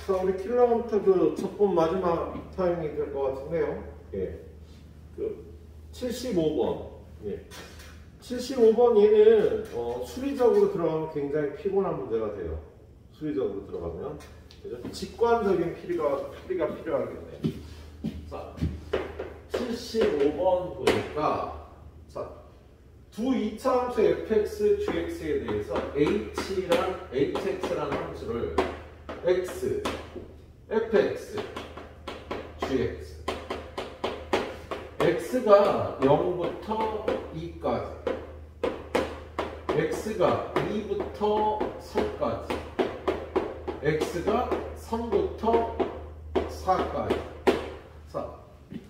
자, 우리 킬로미터 그 첫 번 마지막 타이밍이 될 것 같은데요. 예. 그 75번. 예. 75번 얘는 수리적으로 들어가면 굉장히 피곤한 문제가 돼요. 수리적으로 들어가면. 그죠? 직관적인 필기가 필요하겠네. 자, 75번 보니까, 자, 두 이차함수 fx, gx에 대해서 hx라는 함수를 x, fx, gx x가 0부터 2까지 x가 2부터 3까지 x가 3부터 4까지 자,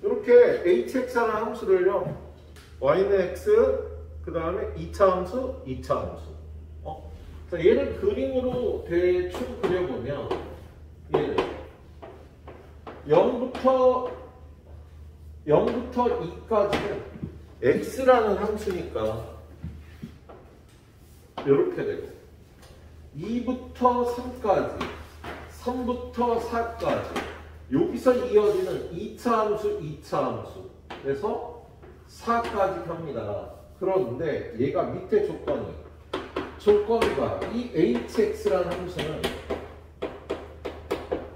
이렇게 hx라는 함수를요 y는 x 그 다음에 2차 함수, 2차 함수 자, 얘를 그림으로 대충 그려보면 얘는 0부터 2까지는 x라는 함수니까 이렇게 되고 2부터 3까지 3부터 4까지 여기서 이어지는 2차 함수, 2차 함수 그래서 4까지 갑니다. 그런데 얘가 밑에 조건과 이 hx라는 함수는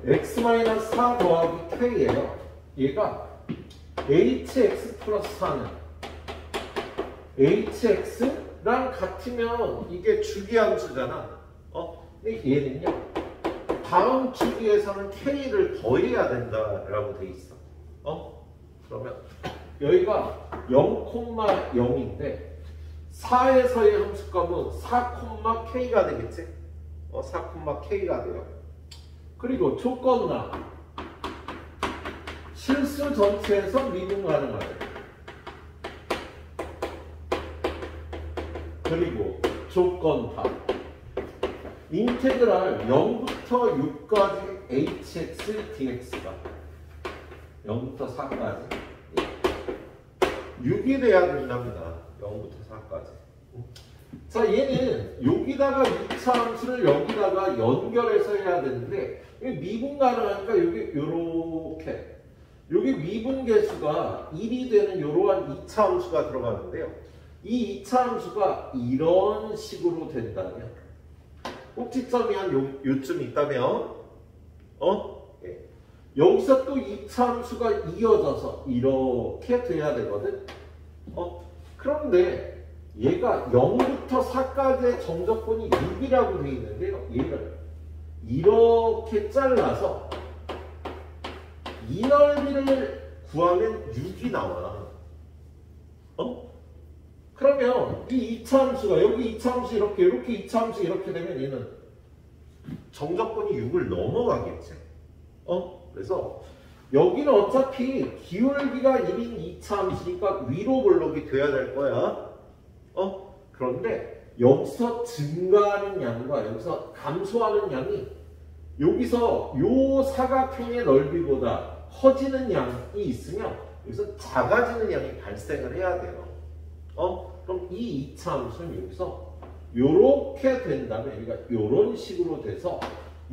x-4 더하기 k예요. 얘가 hx 플러스 4는 hx랑 같으면 이게 주기함수잖아. 근데 얘는요 다음 주기에서는 k를 더해야 된다라고 돼 있어. 그러면 여기가 0,0인데 4에서의 함수값은 4,k가 되겠지? 4,k가 돼요. 그리고 조건나 실수 전체에서 미분 가능하다. 그리고 조건파 인테그랄 0부터 6까지 hx dx가 0부터 4까지 6이 돼야 된답니다. 0부터 4까지. 자, 얘는 여기다가 2차 함수를 여기다가 연결해서 해야 되는데 미분 가능하니까 여기 요렇게 여기 미분 개수가 1이 되는 이러한 2차 함수가 들어가는데요. 이 2차 함수가 이런 식으로 된다면 꼭지점이 한 요쯤 있다면 예. 여기서 또 2차 함수가 이어져서 이렇게 돼야 되거든. 그런데 얘가 0부터 4까지의 정적분이 6이라고 되어 있는데요. 얘를 이렇게 잘라서 이 넓이를 구하면 6이 나와. 그러면 이 2차 함수가 여기 2차 함수 이렇게 2차 함수 이렇게 되면 얘는 정적분이 6을 넘어가겠지. 그래서 여기는 어차피 기울기가 1인 2차 함수니까 위로 볼록이 돼야 될 거야. 그런데 여기서 증가하는 양과 여기서 감소하는 양이 여기서 요 사각형의 넓이보다 커지는 양이 있으면 여기서 작아지는 양이 발생을 해야 돼요. 그럼 이 2차 함수는 여기서 요렇게 된다면 여기가 요런 식으로 돼서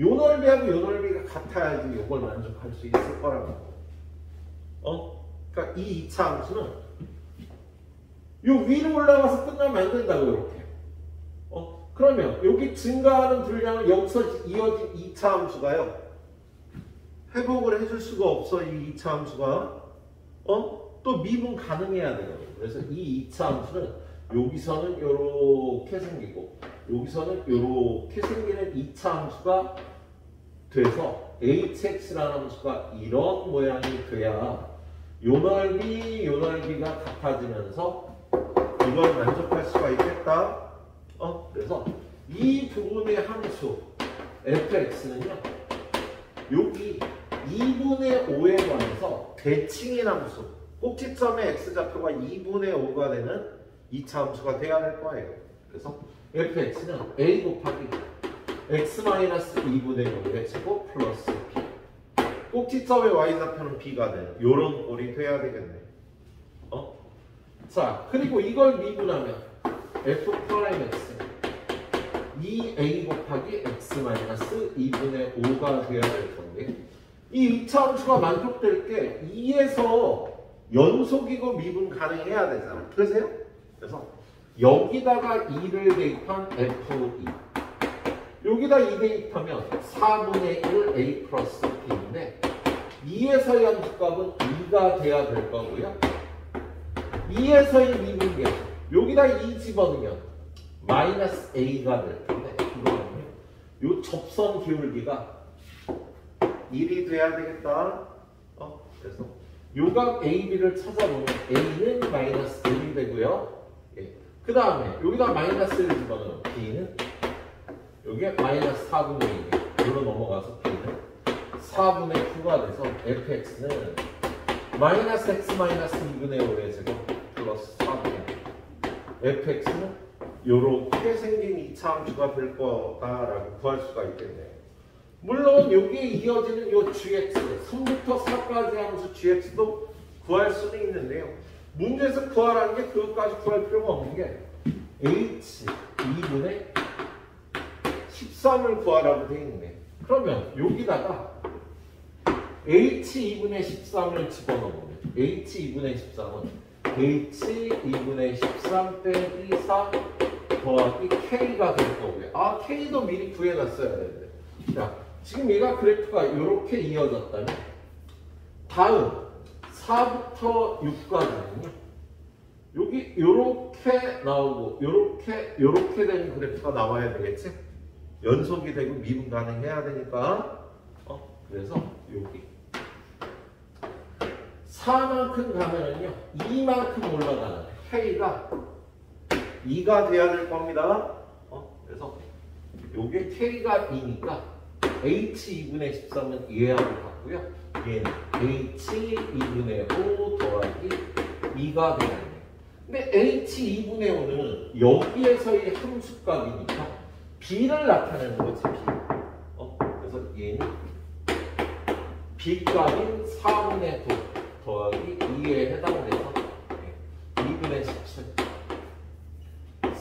요 넓이하고 요 넓이가 같아야지 요걸 만족할 수 있을 거라고. 그러니까 이 2차 함수는 요 위로 올라가서 끝나면 안 된다고 이렇게. 그러면 여기 증가하는 분량을 여기서 이어진 2차 함수가요. 회복을 해줄 수가 없어 이 2차 함수가. 또 미분 가능해야 돼요. 그래서 이 2차 함수는 여기서는 요렇게 생기고 여기서는 요렇게 생기는 2차 함수가 돼서 hx라는 함수가 이런 모양이 돼야 요 넓이가 같아지면서 이걸 만족할 수가 있겠다. 그래서 이 부분의 함수 fx는요 여기 2분의 5에 관해서 대칭인 함수 꼭지점의 x좌표가 2분의 5가 되는 2차 함수가 돼야 될 거예요. 그래서 fx는 a 곱하기 x-2분의 5의 제곱 플러스 b 꼭지점의 y좌표는 b가 되는 요런 꼴이 돼야 되겠네. 자, 그리고 이걸 미분하면 f'(x) 2a 곱하기 x 마이너스 2분의 5가 되어야 될 건데 이 2차 함수가 만족될 게 2에서 연속이고 미분 가능해야 되잖아. 그러세요? 그래서 여기다가 2를 대입한 f2 여기다 2 대입하면 4분의 1 a 플러스 b인데 2에서의 함수값은 2가 돼야 될 거고요. 2에서의 미분계 여기다 2 집어넣으면 마이너스 a가 될 텐데 그거는요. 요 접선 기울기가 1이 돼야 되겠다. 그래서 요각 AB를 찾아보면 A는 마이너스 1이 되고요. 예. 그 다음에 여기다 마이너스 1을 집어넣으면 B는 여기에 마이너스 4분의 1로 넘어가서 B는 4분의 9가 돼서 fx는 마이너스 x 마이너스 2분의 5의 제곱 플러스 4분의 fx는 요렇게 생긴 2차 함수가 될 거다라고 구할 수가 있겠네요. 물론 여기에 이어지는 요 gx 3부터 4까지 함수 gx도 구할 수는 있는데요. 문제에서 구하라는 게 그것까지 구할 필요가 없는 게 h 2분의 13을 구하라고 되어 있네. 그러면 여기다가 h 2분의 13을 집어넣으면 h 2분의 13은 h 2분의 13 빼기 4 더하기 k가 될 거고요. 아, k도 미리 구해놨어야 되는데. 자, 지금 얘가 그래프가 이렇게 이어졌다면 다음 4부터 6까지는요. 여기 이렇게 나오고 요렇게 되는 그래프가 나와야 되겠지? 연속이 되고 미분 가능해야 되니까 그래서 여기 4만큼 가면은요 2만큼 올라가는 k가 2가 돼야 될 겁니다. 그래서 요게 k가 2니까 h 2분의 13은 얘하고 같고요. 얘는 h 2분의 5 더하기 2가 되겠네요. 근데 h 2분의 5는 여기에서의 함수값이니까 b를 나타내는 거지, b. 그래서 얘는 b값인 4분의 9 더하기 2에 해당돼서 2분의 17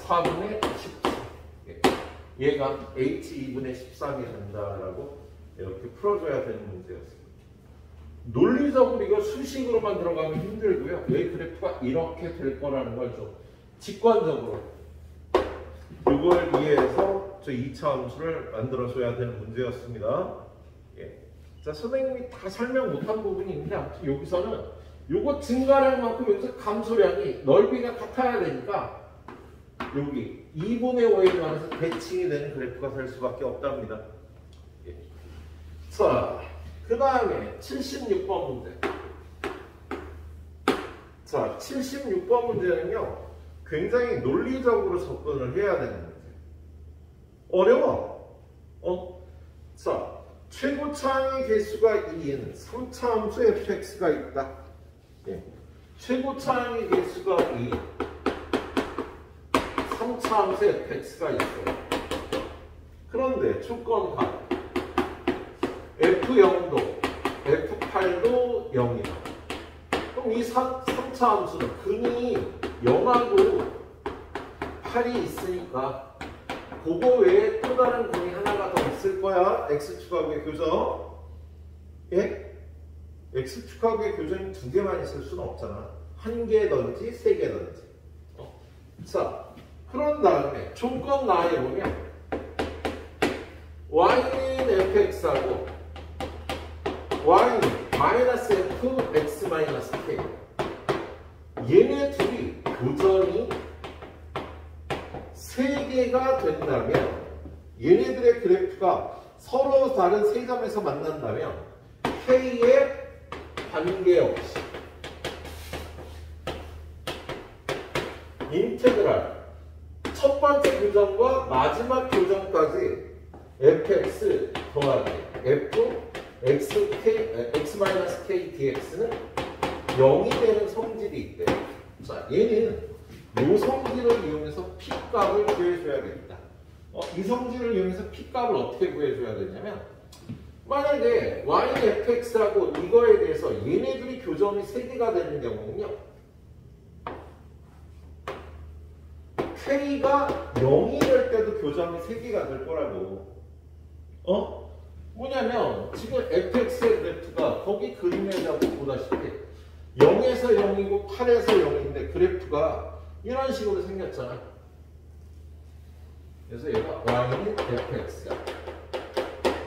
4분의 17 얘가 h 2분의 13이 된다라고 이렇게 풀어줘야 되는 문제였습니다. 논리적으로 이거 수식으로만 들어가면 힘들고요. 왜 그래프가 이렇게 될 거라는 걸 좀 직관적으로 이걸 이해해서 저 2차 함수를 만들어줘야 되는 문제였습니다. 예. 자, 선생님이 다 설명 못한 부분이 있는데 아무튼 여기서는 요거 증가량만큼 여기서 감소량이 넓이가 같아야 되니까 여기 2분의 5에 관해서 대칭이 되는 그래프가 될 수밖에 없답니다. 예. 자, 그 다음에 76번 문제. 자, 76번 문제는요. 굉장히 논리적으로 접근을 해야 되는 문제. 어려워. 자, 최고차항의 개수가 2인 3차 함수 fx가 있다. 예. 최고차항의 개수가 2, 3차 함수 fx가 있어요. 그런데 조건가 f0도, f8도 0이다. 그럼 이 3차 함수는 근이 0하고 8이 있으니까 그거 외에 또 다른 근이 하나가 더 있을 거야. x축하고의 교점. 예? x축하고의 교점이 2개만 있을 수는 없잖아. 1개든지 3개든지. 자, 그런 다음에 조건 나에 보면 y는 fx하고 y는 마이너스 f x 마이너스 k 얘네 둘이 교점이 3개가 된다면 얘네들의 그래프가 서로 다른 세 점에서 만난다면 k에 관계없이 인테그랄 첫 번째 교점과 마지막 교점까지 fx 더하기 f x-k dx는 0이 되는 성질이 있대요. 자, 얘는 이 성질을 이용해서 p값을 구해줘야겠다. 이 성질을 이용해서 p값을 어떻게 구해줘야 되냐면 만약에 y는 fx라고 이거에 대해서 얘네들이 교점이 3개가 되는 경우는요. k가 0이 될 때도 얘네들도 교점이 3개가 될 거라고. 뭐냐면 지금 fx의 그래프가 거기 그림에다 보다시피 0에서 0이고 8에서 0인데 그래프가 이런 식으로 생겼잖아. 그래서 얘가 y는 fx야.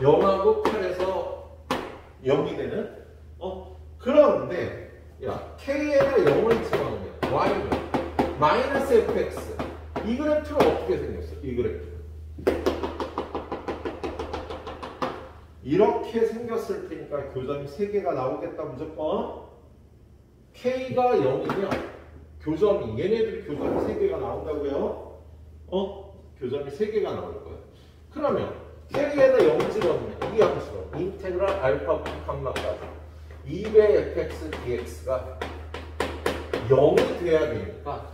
0하고 8에서 0이 되는 그런데 야 k에다 0을 집어넣으면 y는 마이너스 fx. 이 그래프는 어떻게 생겼어? 이 그래프 이렇게 생겼을 테니까 교점이 3개가 나오겠다 무조건. k가 0이면 교점이 얘네들 교점이 3개가 나온다고요. 교점이 3개가 나올 거예요. 그러면 k에다 0 집어넣으면 이 함수로 인테그랄 알파부터 감마까지 2배 fx dx가 0이 돼야 되니까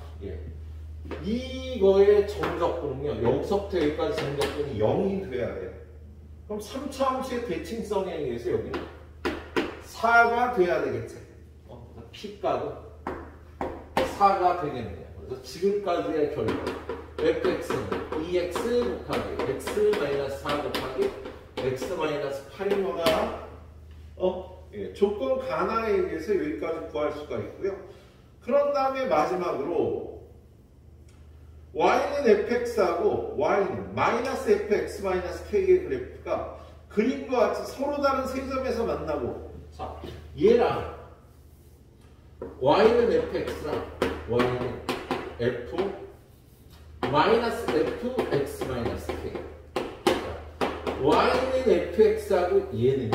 이거의 정적분은요. 여기서부터 여기까지 정적분이 0이 돼야 돼요. 그럼 3차 함수의 대칭성에 의해서 여기는 4가 돼야 되겠지. p값은 4가 되겠네요. 그래서 지금까지의 결과 fx는 2x 곱하기 x-4 곱하기 x-8인 거다. 조건 가나에 의해서 여기까지 구할 수가 있고요. 그런 다음에 마지막으로 y는 fx하고 y는 마이너스 fx 마이너스 k의 그래프가 그림과 같이 서로 다른 세 점에서 만나고, 자 얘랑 y는 fx랑 y는 f 마이너스 f x 마이너스 k. y는 fx하고 얘네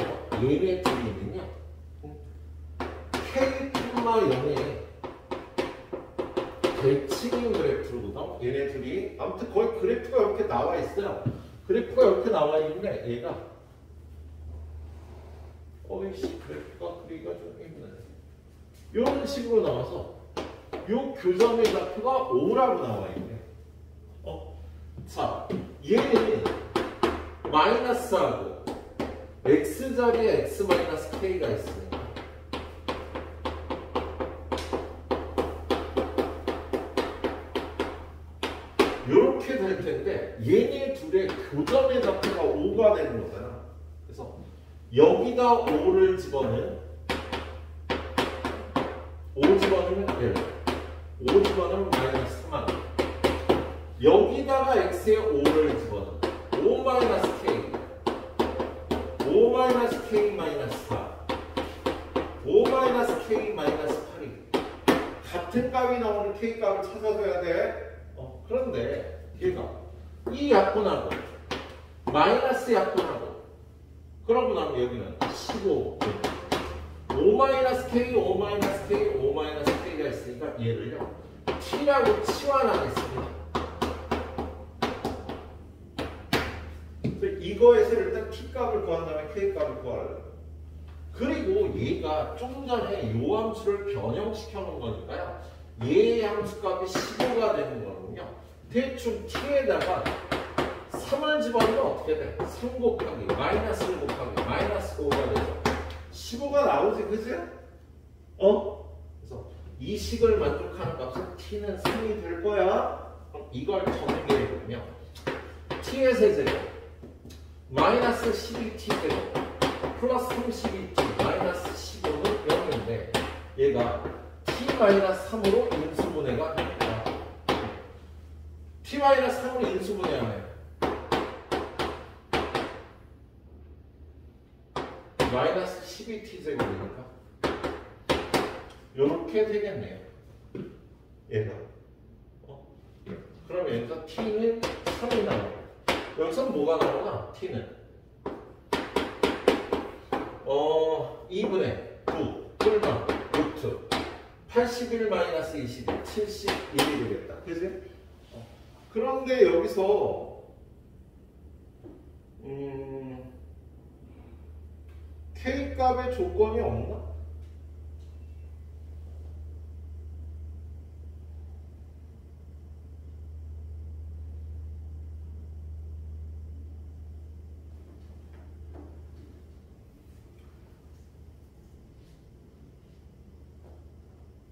둘이는요 k, 0의 대칭인 그래프로거든. 얘네 둘이 아무튼 거의 그래프가 이렇게 나와 있어요. 그래프가 이렇게 나와 있는데 얘가 그래프가 그리기가 좀 힘드네. 이런 식으로 나와서 요 교점의 좌표가 5라고 나와 있네. 자, 얘는 마이너스하고 x자리에 x 마이너스 k가 있으니까 이렇게 될 텐데 얘네 둘의 교점의 좌표가 5가 되는 거잖아. 그래서 여기다 5를 집어넣으면 5 집어넣으면 1, 5 집어넣으면 마이너스 3. 여기다가 x에 5를 집어넣으면 5 마이너스 k, 5 마이너스 k 마이너스 4, 5 마이너스 k 마이너스 8이 같은 값이 나오는 k 값을 찾아줘야 돼. 그런데 얘가 이 약분하고 마이너스 약분하고 그러고 나면 여기는 15 5 마이너스 k, 5 마이너스 k, 5 마이너스 k가 있으니까 얘를요 t라고 치환하겠습니다. 이거에서 일단 t 값을 구한 다음에 k 값을 구하려고. 그리고 얘가 좀 전에 요 함수를 변형시켜 놓은 거니까요. 얘의 함수값이 15가 되는 거는요. 대충 t에다가 3을 집어넣으면 어떻게 돼? 3 곱하기 마이너스 1 곱하기 마이너스 5가 되죠. 15가 나오지, 그지? 그래서 이 식을 만족하는 값은 t는 3이 될 거야. 그럼 이걸 정리해 보면 t의 세제곱 마이너스 12t제곱 플러스 32t 마이너스 15는 0인데 얘가 t-3으로 인수분해가 됩니다. t-3으로 인수분해하면 마이너스 12t제곱이니까 이렇게 되겠네요. 얘가 그럼 여기서 t는 3이 나와요. 여기서 뭐가 나오나? t는 2분의 9 뿔만 루트 81 마이너스 21 71이 되겠다. 그지? 그런데 여기서 K값의 조건이 없나?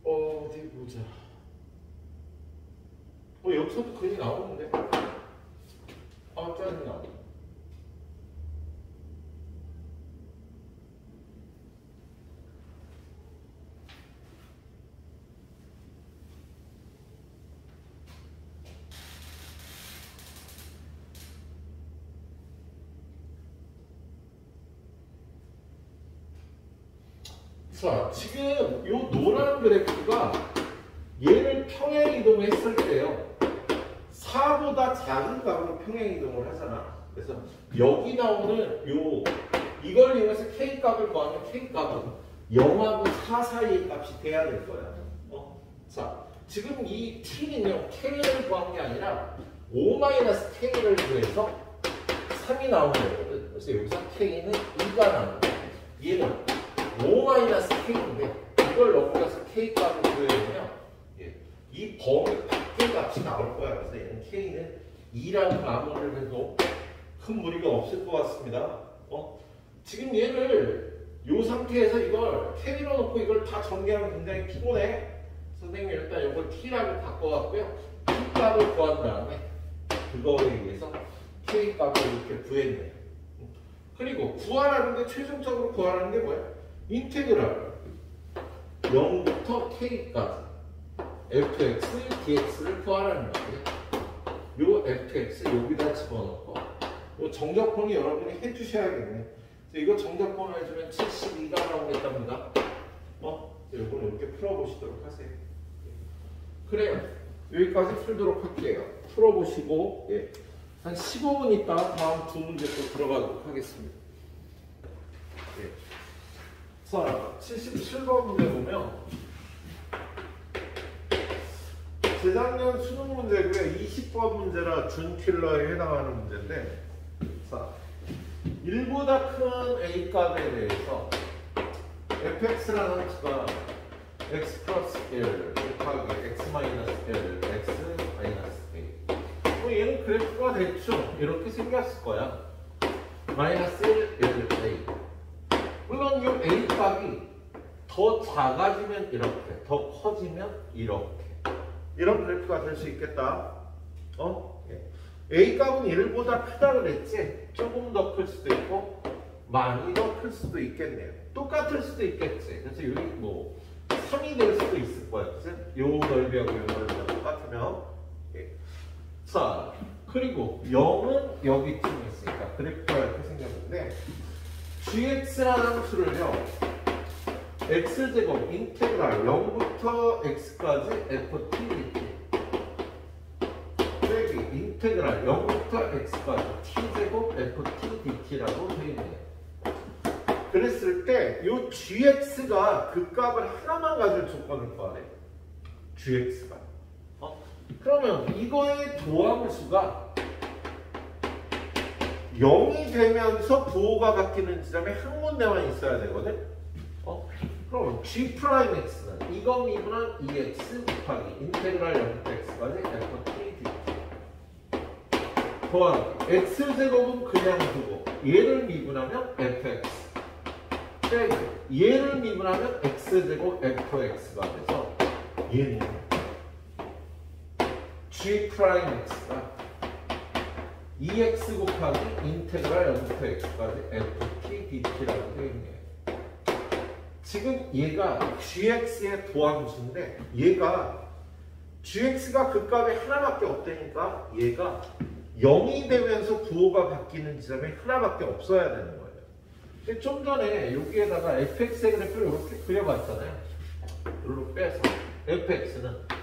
어디 보자. 여기서도 그림이 나오는데. 자, 지금 요 노란 그래프가 얘를 평행 이동했을 때요. 4보다 작은 값으로 평행 이동을 하잖아. 그래서 여기 나오는 이걸 이용해서 k 값을 구하면 k 값은 0하고 4 사이의 값이 돼야 될 거야. 자, 지금 이 t는요, k를 구한 게 아니라 5-k를 구해서 3이 나오는 거거든. 그래서 여기서 k는 2가 나오는 거야. 얘는 5-k인데 이걸 넘겨서 k 값을 구해보면 이 범위 밖의 값이 나올 거야. 그래서 얘는 k는 2라고 마무리를 해도 큰 무리가 없을 것 같습니다. 지금 얘를 이 상태에서 이걸 k로 놓고 이걸 다 전개하면 굉장히 피곤해. 선생님이 일단 이걸 t라고 바꿔갖고요. t 값을 구한 다음에 그거에 의해서 k 값을 이렇게 구했네. 그리고 구하라는 게 최종적으로 구하라는 게 뭐야? 인테그랄 0부터 k까지 fx, dx를 구하라는 거예요. 요 fx 여기다 집어넣고 요 정적분이 여러분이 해주셔야겠네. 이거 정적분 해주면 72가 나오겠답니다. 이걸 이렇게 풀어보시도록 하세요. 그래요. 여기까지 풀도록 할게요. 풀어보시고 한 15분 있다가 다음 두 문제 또 들어가도록 하겠습니다. 자, 77번 문제 보면 재작년 수능 문제고요. 20번 문제라 준킬러에 해당하는 문제인데, 자, 1보다 큰 a 값에 대해서 fx라는 수가 x 플러스 1 곱하기 x 마이너스 1 x 마이너스 a. 얘는 그래프가 대충 이렇게 생겼을 거야. 마이너스 1, 1a. 물론 이 a 값이 더 작아지면 이렇게, 더 커지면 이렇게. 이런 그래프가 될 수 있겠다. A 값은 1보다 크다 그랬지? 조금 더 클 수도 있고 많이 더 클 수도 있겠네요. 똑같을 수도 있겠지. 그래서 여기 뭐 3이 될 수도 있을 거야. 그치? 요 넓이하고 요 넓이가 똑같으면. 자, 그리고 0은 여기쯤에 있으니까 그래프가 이렇게 생겼는데 gx라는 수를요, x제곱 인테그랄 0부터 x까지 ft dt 빼기 인테그랄 0부터 x까지 t제곱 ft dt라고 되어 있네요. 그랬을 때 이 gx가 그 값을 하나만 가질 조건을 구하래. gx가. 그러면 이거의 도함수가 0이 되면서 부호가 바뀌는 지점에 항문대만 있어야 되거든. 그럼 g'x는 이거 미분한 2x 곱하기 인테그랄 0부터 x까지 ft dt 더하기 x제곱은 그냥 두고 얘를 미분하면 fx 빼기 얘를 미분하면 x제곱 fx가 돼서 얘는 g'x가 2x 곱하기 인테그랄 0부터 x까지 ft dt라고 되어 있네요. 지금 얘가 gx의 도함수인데 얘가 gx가 그 값이 하나밖에 없다니까 얘가 0이 되면서 부호가 바뀌는 지점이 하나밖에 없어야 되는 거예요. 근데 좀 전에 여기에다가 fx의 그래프를 이렇게 그려봤잖아요. 이걸로 빼서 fx는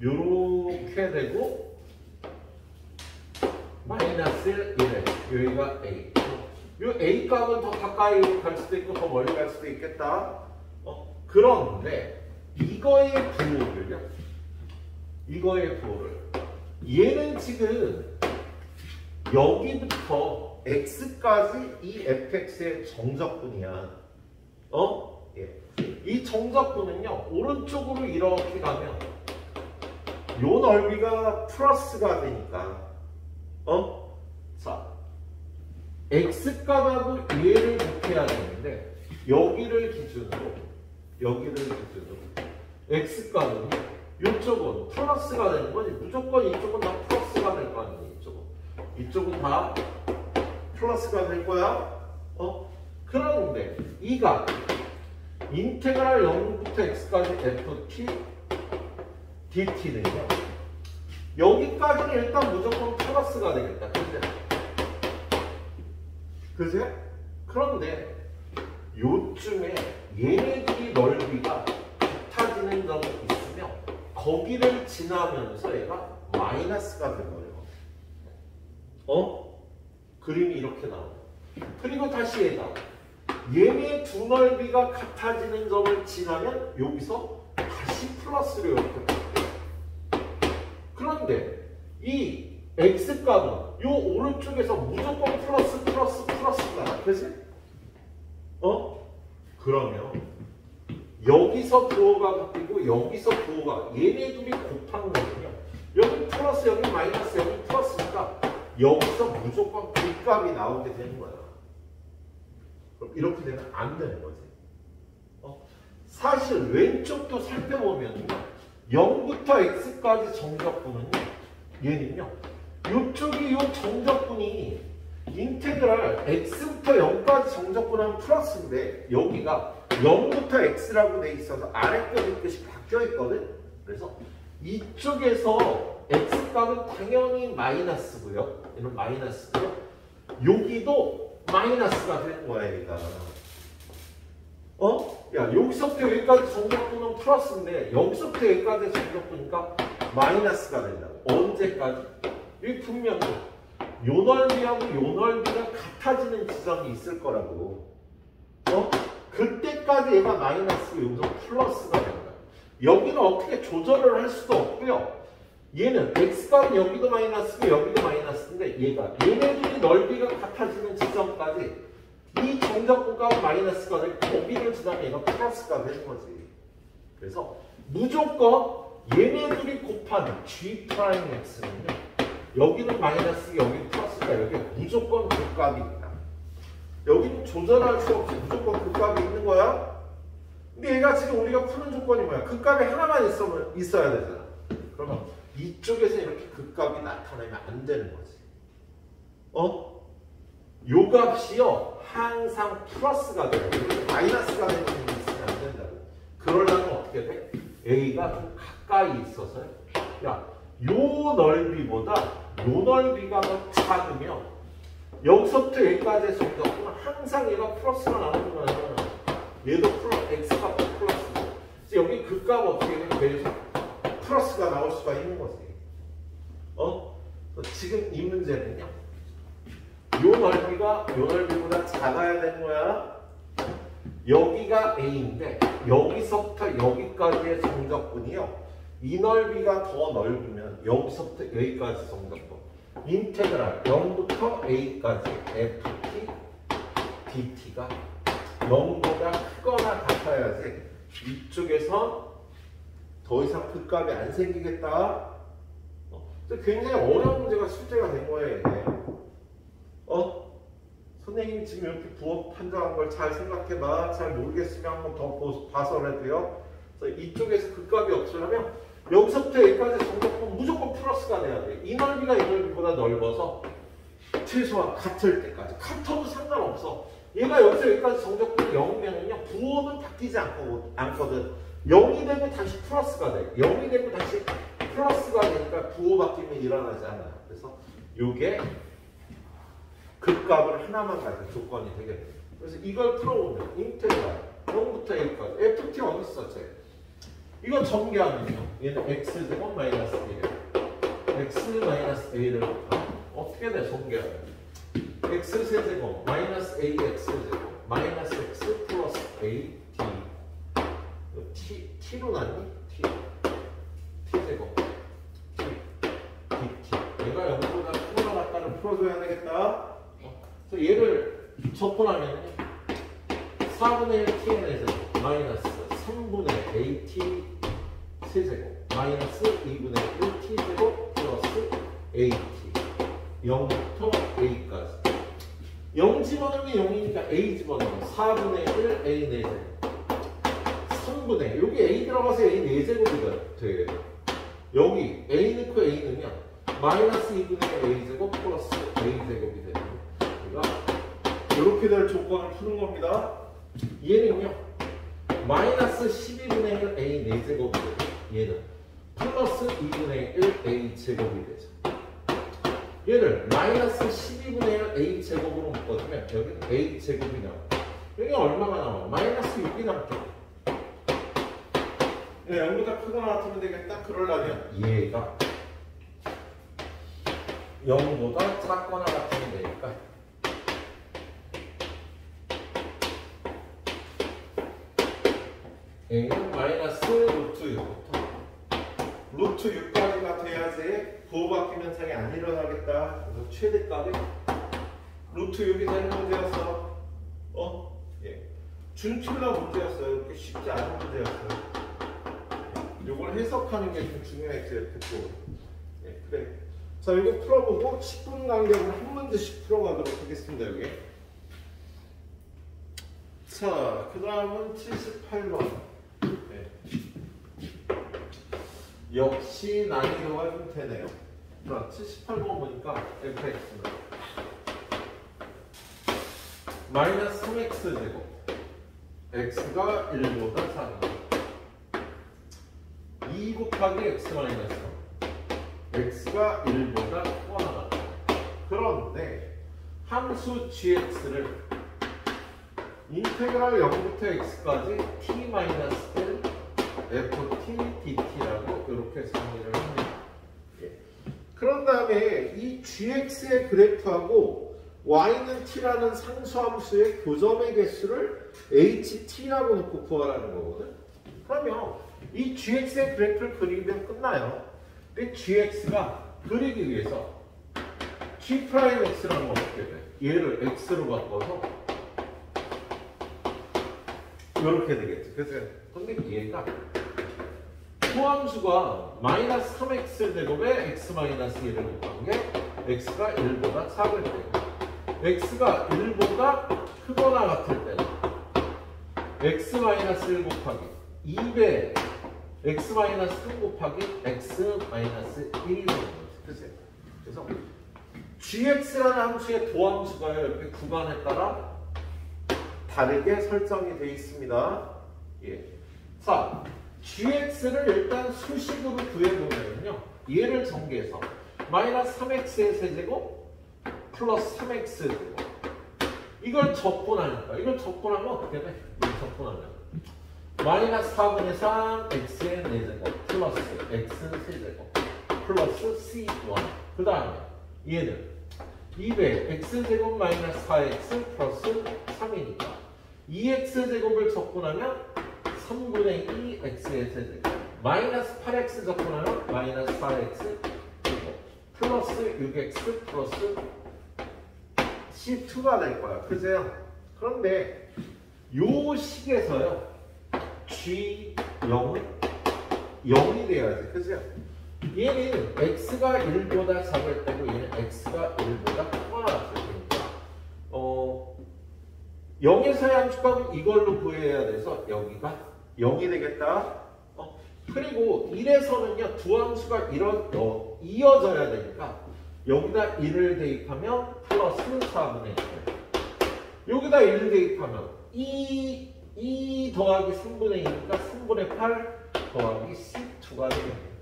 요렇게 되고 마이너스 1에 여기가 a. 요 a 값은 더 가까이 갈 수도 있고 더 멀리 갈 수도 있겠다. 그런데 이거의 부호를 얘는 지금 여기부터 x까지 이 fx의 정적분이야. 이 정적분은요 오른쪽으로 이렇게 가면 요 넓이가 플러스가 되니까 자, x값하고 얘를 곱해야 되는데 여기를 기준으로 x값은 이쪽은 플러스가 되는 거지. 무조건 이쪽은 다 플러스가 될 거 아니야. 이쪽은 다 플러스가 될 거야. 그런데 이가 인테그랄 0부터 x까지 ft dt는요 여기까지는 일단 무조건 플러스가 되겠다. 근데 그지? 그런데 요쯤에 얘네들이 넓이가 같아지는 점이 있으면 거기를 지나면서 얘가 마이너스가 돼버려. 그림이 이렇게 나와. 그리고 다시 얘가 얘네 두 넓이가 같아지는 점을 지나면 여기서 다시 플러스로 이렇게 바뀌어요. 그런데 이 x값은 요 오른쪽에서 무조건 플러스다. 그치? 그러면 여기서 부호가 바뀌고 여기서 부호가 얘네 둘이 곱한 거군요. 여기 플러스, 여기 마이너스, 여기 플러스니까 여기서 무조건 B값이 나오게 되는 거야. 그럼 이렇게 되면 안 되는 거지. 사실 왼쪽도 살펴보면 0부터 x까지 정적분은요. 얘는요. 이쪽이 요 정적분이 인테그랄 x부터 0까지 정적분하면 플러스인데 여기가 0부터 x라고 돼 있어서 아래 거 밑끝이 바뀌어 있거든. 그래서 이쪽에서 x값은 당연히 마이너스고요. 얘는 마이너스고요. 여기도 마이너스가 되는 거야, 얘가. 야, 여기서부터 여기까지 정적분은 플러스인데 여기서부터 여기까지 정적분이니까 마이너스가 된다고. 언제까지? 여기 분명히 요 넓이하고 요 넓이가 같아지는 지점이 있을 거라고. 그때까지 얘가 마이너스고 여기서 플러스가 된다. 여기는 어떻게 조절을 할 수도 없고요. 얘는 x값은 여기도 마이너스고 여기도 마이너스인데 얘가 얘네들이 넓이가 같아지는 지점까지 이 정적분값은 마이너스가 되고 거기를 지나면 얘가 플러스가 되는 거지. 그래서 무조건 얘네들이 곱한 G'X는요. 여기는 마이너스, 여기는 플러스가 여기 무조건 그 값이 있다. 여기는 조절할 수 없이 무조건 그 값이 있는 거야. 근데 얘가 지금 우리가 푸는 조건이 뭐야? 그 값이 하나만 있어야 되잖아. 그러면 이쪽에서 이렇게 그 값이 나타나면 안 되는 거지. 요 값이요 항상 플러스가 돼요. 마이너스가 되는 게 있으면 안 된다고. 그러려면 어떻게 돼? A가 좀 가까이 있어서요. 야, 요 넓이보다 요 넓이가 더 작으면 여기서부터 여기까지의 정적분은 항상 얘가 플러스가 나오는 거야. 얘도 x값도 플러스고. 여기 그 값 어떻게 돼? 계속 플러스가 나올 수가 있는 거지. 지금 이 문제는요. 요 넓이가 요 넓이보다 작아야 되는 거야. 여기가 A인데 여기서부터 여기까지의 정적분이요. 이 넓이가 더 넓으면 여기서부터 여기까지 정적분. 인테그랄 0부터 A까지 FT, DT가 0보다 크거나 같아야지 이쪽에서 더 이상 그 값이 안 생기겠다. 굉장히 어려운 문제가 출제가 된 거예요, 이게. 선생님이 지금 이렇게 부호 판정한 걸 잘 생각해봐. 잘 모르겠으면 한번 더 봐서라도요. 그래서 이쪽에서 그 값이 없으려면 여기서부터 여기까지 정적분 무조건 플러스가 돼야 돼. 이 넓이가 이 넓이보다 넓어서 최소한 같을 때까지. 같아도 상관없어. 얘가 여기서 여기까지 정적분이 0이면은요, 부호는 바뀌지 않거든. 0이 되고 다시 플러스가 돼. 0이 되고 다시 플러스가 되니까 부호 바뀌면 일어나지 않아. 그래서 요게 그 값을 하나만 가진 조건이 되겠네. 그래서 이걸 풀어보면 인테그랄 0부터 A까지 FT 어디 있어, 쟤? 이거 전개하면요. 얘는 x제곱 마이너스 1. x 마이너스 a를 어떻게 돼, 전개하면? x 세제곱 마이너스 ax 제곱 마이너스 x 플러스 a t. t로 나니? t제곱 dt. 얘가 0보다 크거나 같다를 풀어줘야 되겠다. 그래서 얘를 접근하면 4분의 1 tn의 제곱 마이너스 3분의 at 세제곱 마이너스 2분의 1 t제곱 플러스 at 0부터 a까지 0 집어넣으면 0이니까 a 집어넣으면 4분의 1 a 4제곱 3분의 여기 a 들어가서 a 4제곱이 돼요. 여기 a 넣고 a 넣으면 마이너스 2분의 a 제곱 플러스 a 제곱이 되는 거예요. 이렇게 될 조건을 푸는 겁니다. 얘는요 마이너스 12분의 1 a 4제곱이 되고 얘는 플러스 2분의 1 a 제곱이 되죠. 얘를 마이너스 12분의 1 a제곱으로 묶어주면 여기는 a제곱이 나와. 여기 얼마가 나와? 마이너스 6이 남죠. 0보다 크거나 같으면 되겠다. 그러려면 얘가 0보다 작거나 같으면 되니까 a는 마이너스 루트 6부터 루트 6까지가 돼야지 부호바퀴 현상이 안 일어나겠다. 그래서 최대값이 루트 6이 되는 문제였어. 예. 준필러 문제였어요. 이렇게 쉽지 않은 문제였어요. 이걸 해석하는 게 좀 중요했어요. 듣고. 예, 그래. 자, 이거 풀어보고 10분 간격으로 한 문제씩 풀어가도록 하겠습니다. 여기. 자, 그 다음은 78번. 네. 역시 난이도가 좀 되네요. 자, 78번 보니까 이렇게 있습니다. 마이너스 3x 제곱. x가 1보다 작은 2 곱하기 x 마이너스 3. x가 1보다 크거나 같다. 그런데 함수 gx를 인테그랄 0부터 x까지 t 마이너스 1 ft dt라고 이렇게 정의를 합니다. 예. 그런 다음에 이 gx의 그래프하고 y는 t라는 상수함수의 교점의 개수를 ht라고 놓고 구하라는 거거든. 그러면 이 gx의 그래프를 그리면 끝나요. 근데 gx가 그리기 위해서 g'x라는 걸 어떻게 돼? 얘를 x로 바꿔서 이렇게 되겠지. 그래서 근데 얘가 소함수가 마이너스 3x 제곱에 x 마이너스 1을 곱한 게 x가 1보다 작을 때고 x가 1보다 크거나 같을 때는 x 마이너스 1 곱하기 2배 x 마이너스 3 곱하기 x 마이너스 1이 되는 거지. 그래서 gx라는 함수의 도함수가 이렇게 구간에 따라 다르게 설정이 되어 있습니다. 예. 자, gx를 일단 수식으로 구해보면요. 얘를 전개해서 마이너스 3x의 세제곱 플러스 3x 제곱 이걸 적분하니까 이걸 적분하면 어떻게 돼? 이걸 적분하면 마이너스 4분의 3 x의 4제곱 플러스 x 세제곱 플러스 c1 그 다음에 얘는 2배 x제곱 마이너스 4x 플러스 3이니까 2x제곱을 적분하면 3분의 2 x의 세제곱 마이너스 8x 적분하면 마이너스 4x 제곱 플러스 6x 플러스 C2가 될 거야. 그죠? 그런데 요 식에서요 G0은 0이 돼야지. 그죠? 얘는 x가 1보다 작을 때고 얘는 x가 1보다 크거나 같을 테니까 0에서의 함수값은 이걸로 구해야 돼서 여기가 0이 되겠다. 그리고 1에서는요 두 함수가 이어져야 되니까 여기다 1을 대입하면 플러스 4분의 1 여기다 1을 대입하면 2 더하기 3분의 2니까 3분의 8 더하기 C2가 되겠네요.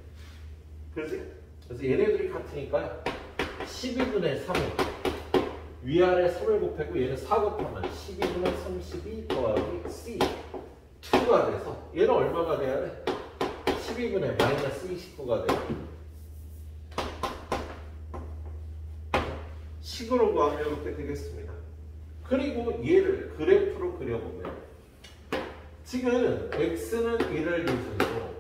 그렇지? 그래서 얘네들이 같으니까요 12분의 3을 위아래 3을 곱했고 얘는 4 곱하면 12분의 32 더하기 C2가 돼서 얘는 얼마가 돼야 돼? 12분의 마이너스 29가 돼요. 식으로 구하면 이렇게 되겠습니다. 그리고 얘를 그래프로 그려보면 지금 x는 1을 기준으로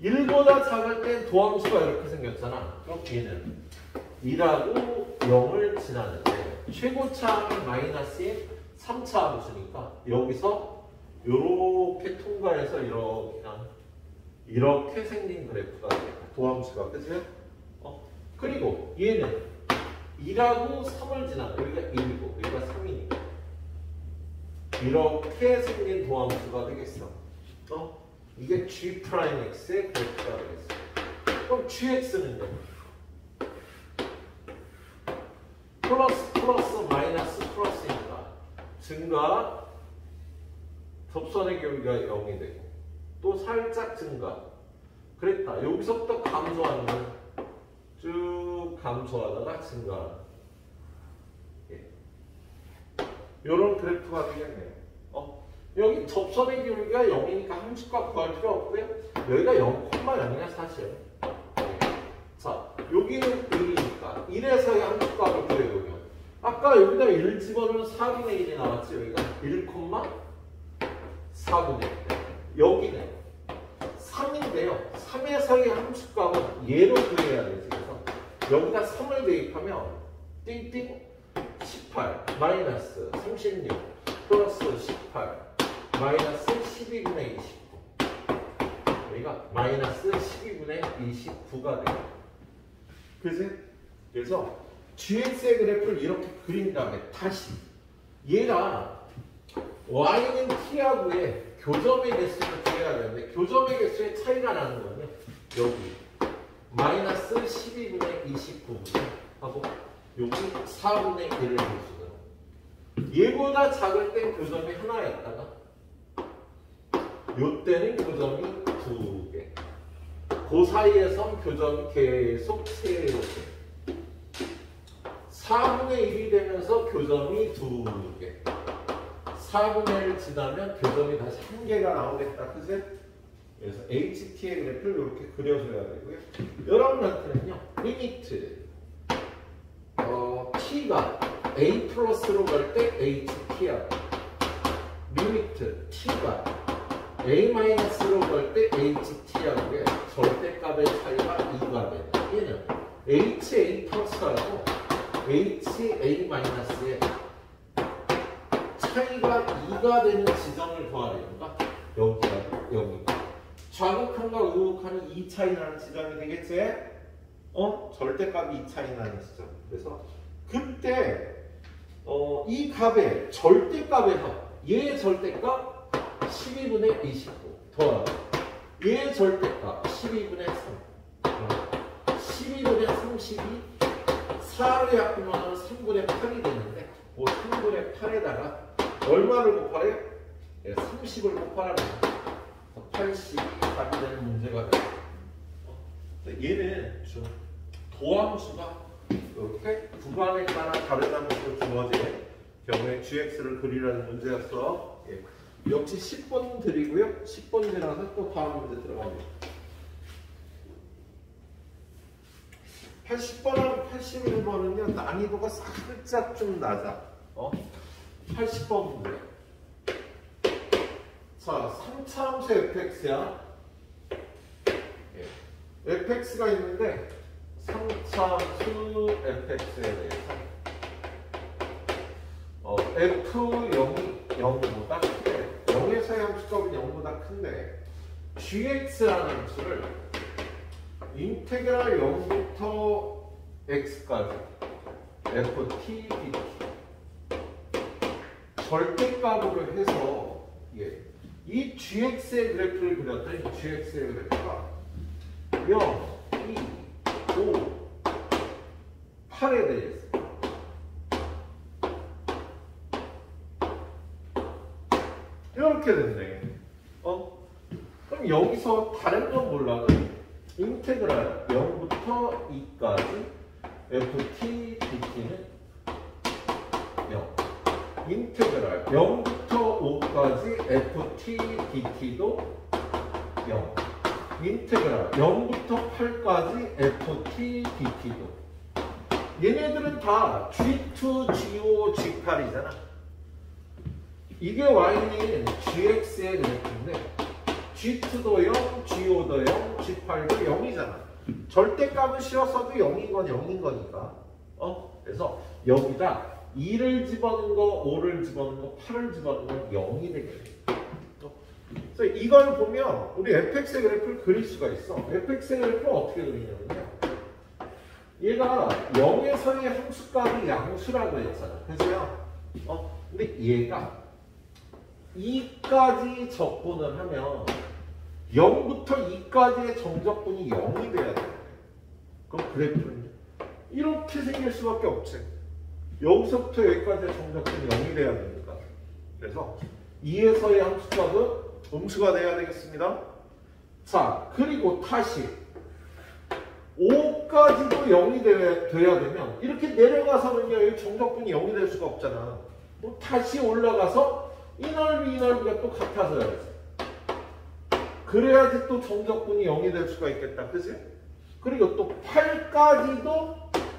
1보다 작을 땐 도함수가 이렇게 생겼잖아. 그럼 얘는 2라고 0을 지나는데 최고차함이 마이너스인 3차 함수니까 여기서 이렇게 통과해서 이렇게 생긴 그래프가 되겠다. 도함수가. 그치? 그리고 얘는 2라고 3을 지나 여기가 1이고 여기가 3이니까 이렇게 생긴 도함수가 되겠어. 이게 G'X의 그래프가 되겠어. 그럼 GX는요? 플러스 마이너스 플러스니까 증가 접선의 경우가 0이 되고 또 살짝 증가 그랬다. 여기서부터 감소하는 쭉 감소하다가 증가하는 이런 그래프가 되겠네요. 여기 접선의 기울기가 0이니까 함수값 구할 필요 없고요. 여기가 0,0이야 사실. 자, 여기는 1이니까 1에서의 함수값을 구해보면 아까 여기다 1 집어넣으면 4분의 1이 나왔지. 여기가 1,4분의 1. 여기는 3인데요. 3에서의 함수값은 얘로 구해야 되지. 그래서 여기다 3을 대입하면 띵띵 18 마이너스 36 플러스 18 마이너스 12분의 29 여기가 마이너스 12분의 29가 돼요. 그래서 gx의 그래프를 이렇게 그린 다음에 다시 얘가 y는 t하고의 교점의 개수를 구해야 되는데 교점의 개수의 차이가 나는 거는 여기 마이너스 12분의 29분의 하고 여기 4분의 1을 개수는 얘보다 작을 땐 교점이 하나였다가 요때는 교점이 2개 그 사이에선 교점이 계속 3개 4분의 1이 되면서 교점이 2개 4분의 1을 지나면 교점이 다시 1개가 나오겠다. 그래서 HT의 그래프를 이렇게 그려줘야 되고요. 여러분한테는요. 리미트 T가 A 플러스로 갈 때 HT하고 리미트 T가 A 마이너스로 갈 때 HT하고의 절대값의 차이가 2가 된다. 얘는 HA 플러스하고 HA 마이너스의 차이가 2가 되는 지점을 구하려니까 여기가 좌극한과 우극한이 2 차이 나는 지점이 되겠지? 절대값이 2 차이 나는 지점. 그래서 그때 이 값의 절대값에서 얘의 절대값 12분의 29 더하고 얘의 절대값 12분의 3 12분의 32 4를 약분하면 3분의 8이 되는데 그 3분의 8에다가 얼마를 곱하래? 30을 곱하라는 80이 답이 되는 문제가 돼요. 얘는 좀 도함수가 이렇게 구간에 따라 다른 함수로 주어진 경우에 gx를 그리라는 문제였어. 역시 10번 드리고요. 10번 지나서 또 다음 문제 들어갑니다. 80번하고 81번은요 난이도가 살짝 좀 낮아. 80번 문제. 자, 3차 함수 fx야. fx가 있는데 3차 함수 fx에 대해서 f0이 0보다 큰데 0에서의 함수값은 0보다 큰데 gx라는 함수를 인테그랄 0부터 x까지 ft dt 절대값으로 해서 이 gx의 그래프를 그렸더니 gx의 그래프가 0, 2, 5, 8에 대해서 이렇게 됐네. 그럼 여기서 다른 건 몰라도 인테그랄 0부터 2까지 ft dt는 0 인테그랄 0부터 5까지 ft dt도 0 인테그랄 0부터 8까지 ft dt도 얘네들은 다 G2, G5, G8이잖아. 이게 y는 gx의 그래프인데 G2도 0, G5도 0, G8도 0이잖아. 절대값을 씌웠어도 0인 건 0인 거니까. 그래서 여기다 2를 집어넣은 거, 5를 집어넣은 거, 8을 집어넣은 건 0이 되겠네. 그래서 이걸 보면 우리 fx의 그래프를 그릴 수가 있어. fx의 그래프를 어떻게 그리냐면요. 얘가 0에서의 함수값이 양수라고 했잖아. 그래서요. 근데 얘가 2까지 적분을 하면 0부터 2까지의 정적분이 0이 돼야 돼. 그럼 그래프는 이렇게 생길 수밖에 없지. 여기서부터 여기까지의 정적분이 0이 돼야 되니까. 그래서 2에서의 함수값은 음수가 돼야 되겠습니다. 자, 그리고 다시 5까지도 0이 돼야 되면 이렇게 내려가서는요 이 정적분이 0이 될 수가 없잖아. 그럼 다시 올라가서 이 넓이가 또 같아져야지. 그래야지 또 정적분이 0이 될 수가 있겠다. 그치? 그리고 또 8까지도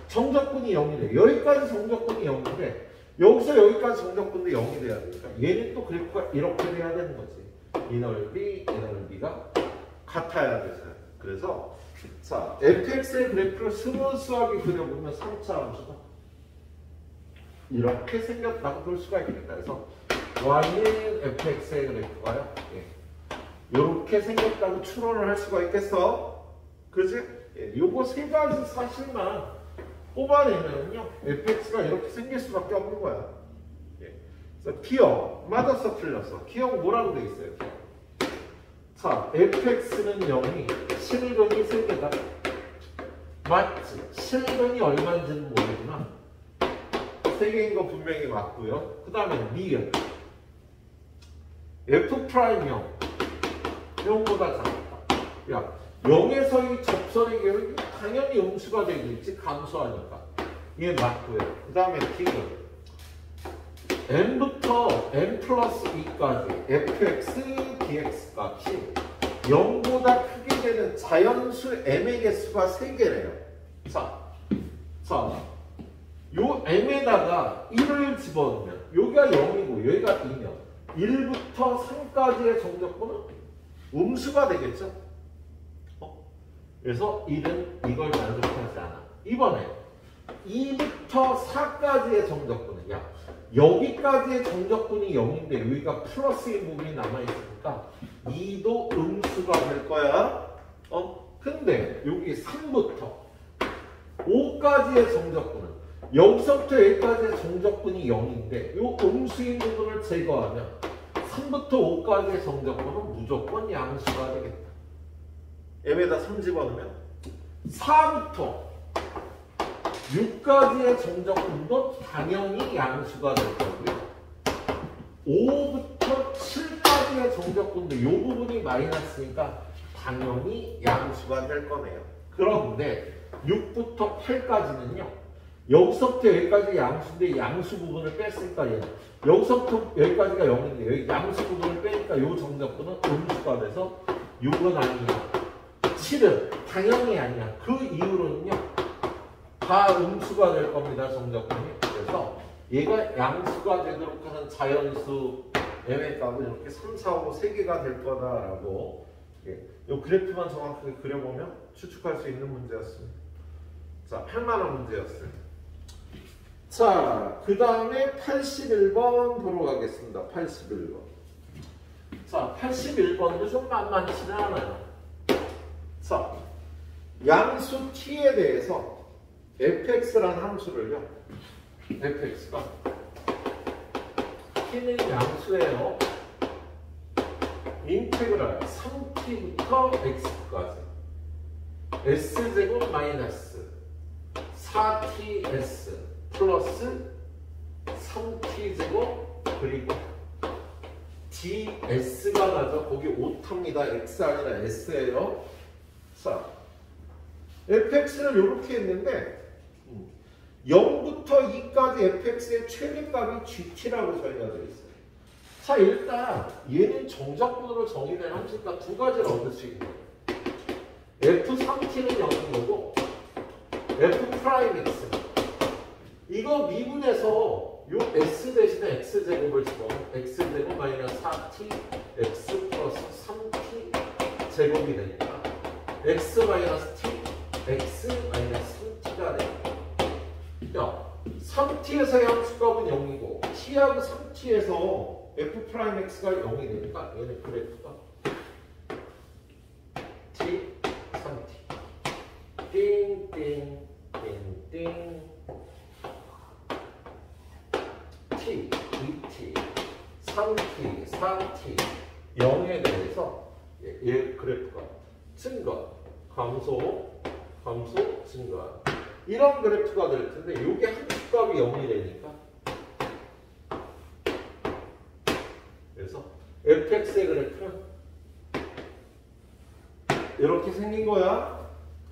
정적분이 0이 돼. 여기까지 정적분이 0인데 여기서 여기까지 정적분도 0이 돼야 되니까 얘는 또 그래프가 이렇게 돼야 되는 거지. 이 넓이가 같아야 되잖아. 그래서 자, fx의 그래프를 스무스하게 그려보면 3차 함수가 이렇게 생겼다고 볼 수가 있겠다. 그래서 y는 fx의 그래프가요. 이렇게 생겼다고 추론을 할 수가 있겠어. 그지? 요거 세 가지 사실만 뽑아내면요 fx가 이렇게 생길 수밖에 없는 거야. 그래서 기억 맞았어 틀렸어? 기억 뭐라고 돼 있어요? 자, fx는 0이 실근이 3개다. 맞지? 실근이 얼마인지는 모르지만 3개인 거 분명히 맞고요. 그 다음에 미은 f 프라임 0 0보다 작다. 야, 0에서 이 접선의 계획이 당연히 음수가 되겠지. 감소하니까. 이게 맞고요. 그 다음에 디귿 n부터 n 플러스 2까지 fx, dx 값이 0보다 크게 되는 자연수 m의 개수가 3개래요. 자, 요 m에다가 1을 집어넣으면 여기가 0이고 여기가 2면 1부터 3까지의 정적분은 음수가 되겠죠? 그래서 1은 이걸 만족하지 않아. 이번에 2부터 4까지의 정적분은 여기까지의 정적분이 0인데 여기가 플러스인 부분이 남아있으니까 2도 음수가 될 거야. 근데 여기 3부터 5까지의 정적분은 여기서부터 여기까지의 정적분이 0인데 이 음수인 부분을 제거하면 3부터 5까지의 정적분은 무조건 양수가 되겠다. m에다 3 집어넣으면 4부터 6까지의 정적분도 당연히 양수가 될 거고요. 5부터 7까지의 정적분도 이 부분이 마이너스니까 당연히 양수가 될 거네요. 그런데 6부터 8까지는요. 여기서부터 여기까지 양수인데 양수 부분을 뺐으니까 얘는 여기서부터 여기까지가 0인데 여기 양수 부분을 빼니까 이 정적분은 음수가 돼서 6은 아니야. 7은 당연히 아니야. 그 이후로는요. 다 음수가 될 겁니다. 정적분이. 그래서 얘가 양수가 되도록 하는 자연수 m의 값은 이렇게 3, 4, 5, 3개가 될 거다라고 이 그래프만 정확하게 그려보면 추측할 수 있는 문제였습니다. 자, 할만한 문제였어요. 자, 그 다음에 81번 보러 가겠습니다. 81번. 자, 81번도 좀 만만치는 않아요. 자, 양수 t에 대해서 fx라는 함수를요. fx가 t는 양수예요. 인테그랄 3t부터 x까지 s제곱 마이너스 4ts 플러스 3t제곱 그리고 ds가 나죠. 거기 5탑니다. x 아니라 s예요. 자, fx를 이렇게 했는데 0부터 2까지 fx의 최대값이 gt라고 설명되어 있어요. 자, 일단 얘는 정적분으로 정의된 함수니까 두 가지를 얻을 수 있는 거예요. f3t는 0인 거고 f'(x) 이거 미분해서 요 s 대신에 x제곱을 집어넣으면 x제곱 마이너스 4t x 플러스 3t 제곱이 되니까 x 마이너스 t x 마이너스 3t가 됩니다. 야, 3t에서의 함수값은 0이고 t하고 3t에서 f'x가 0이 되니까 얘는 그래프가 t, 3t 띵띵 띵띵 t, 2t, 3t, 4t 0에 대해서 얘 그래프가 증가, 감소, 증가 이런 그래프가 될 텐데 이게 함수값이 0이 되니까 그래서 fx의 그래프는 이렇게 생긴 거야.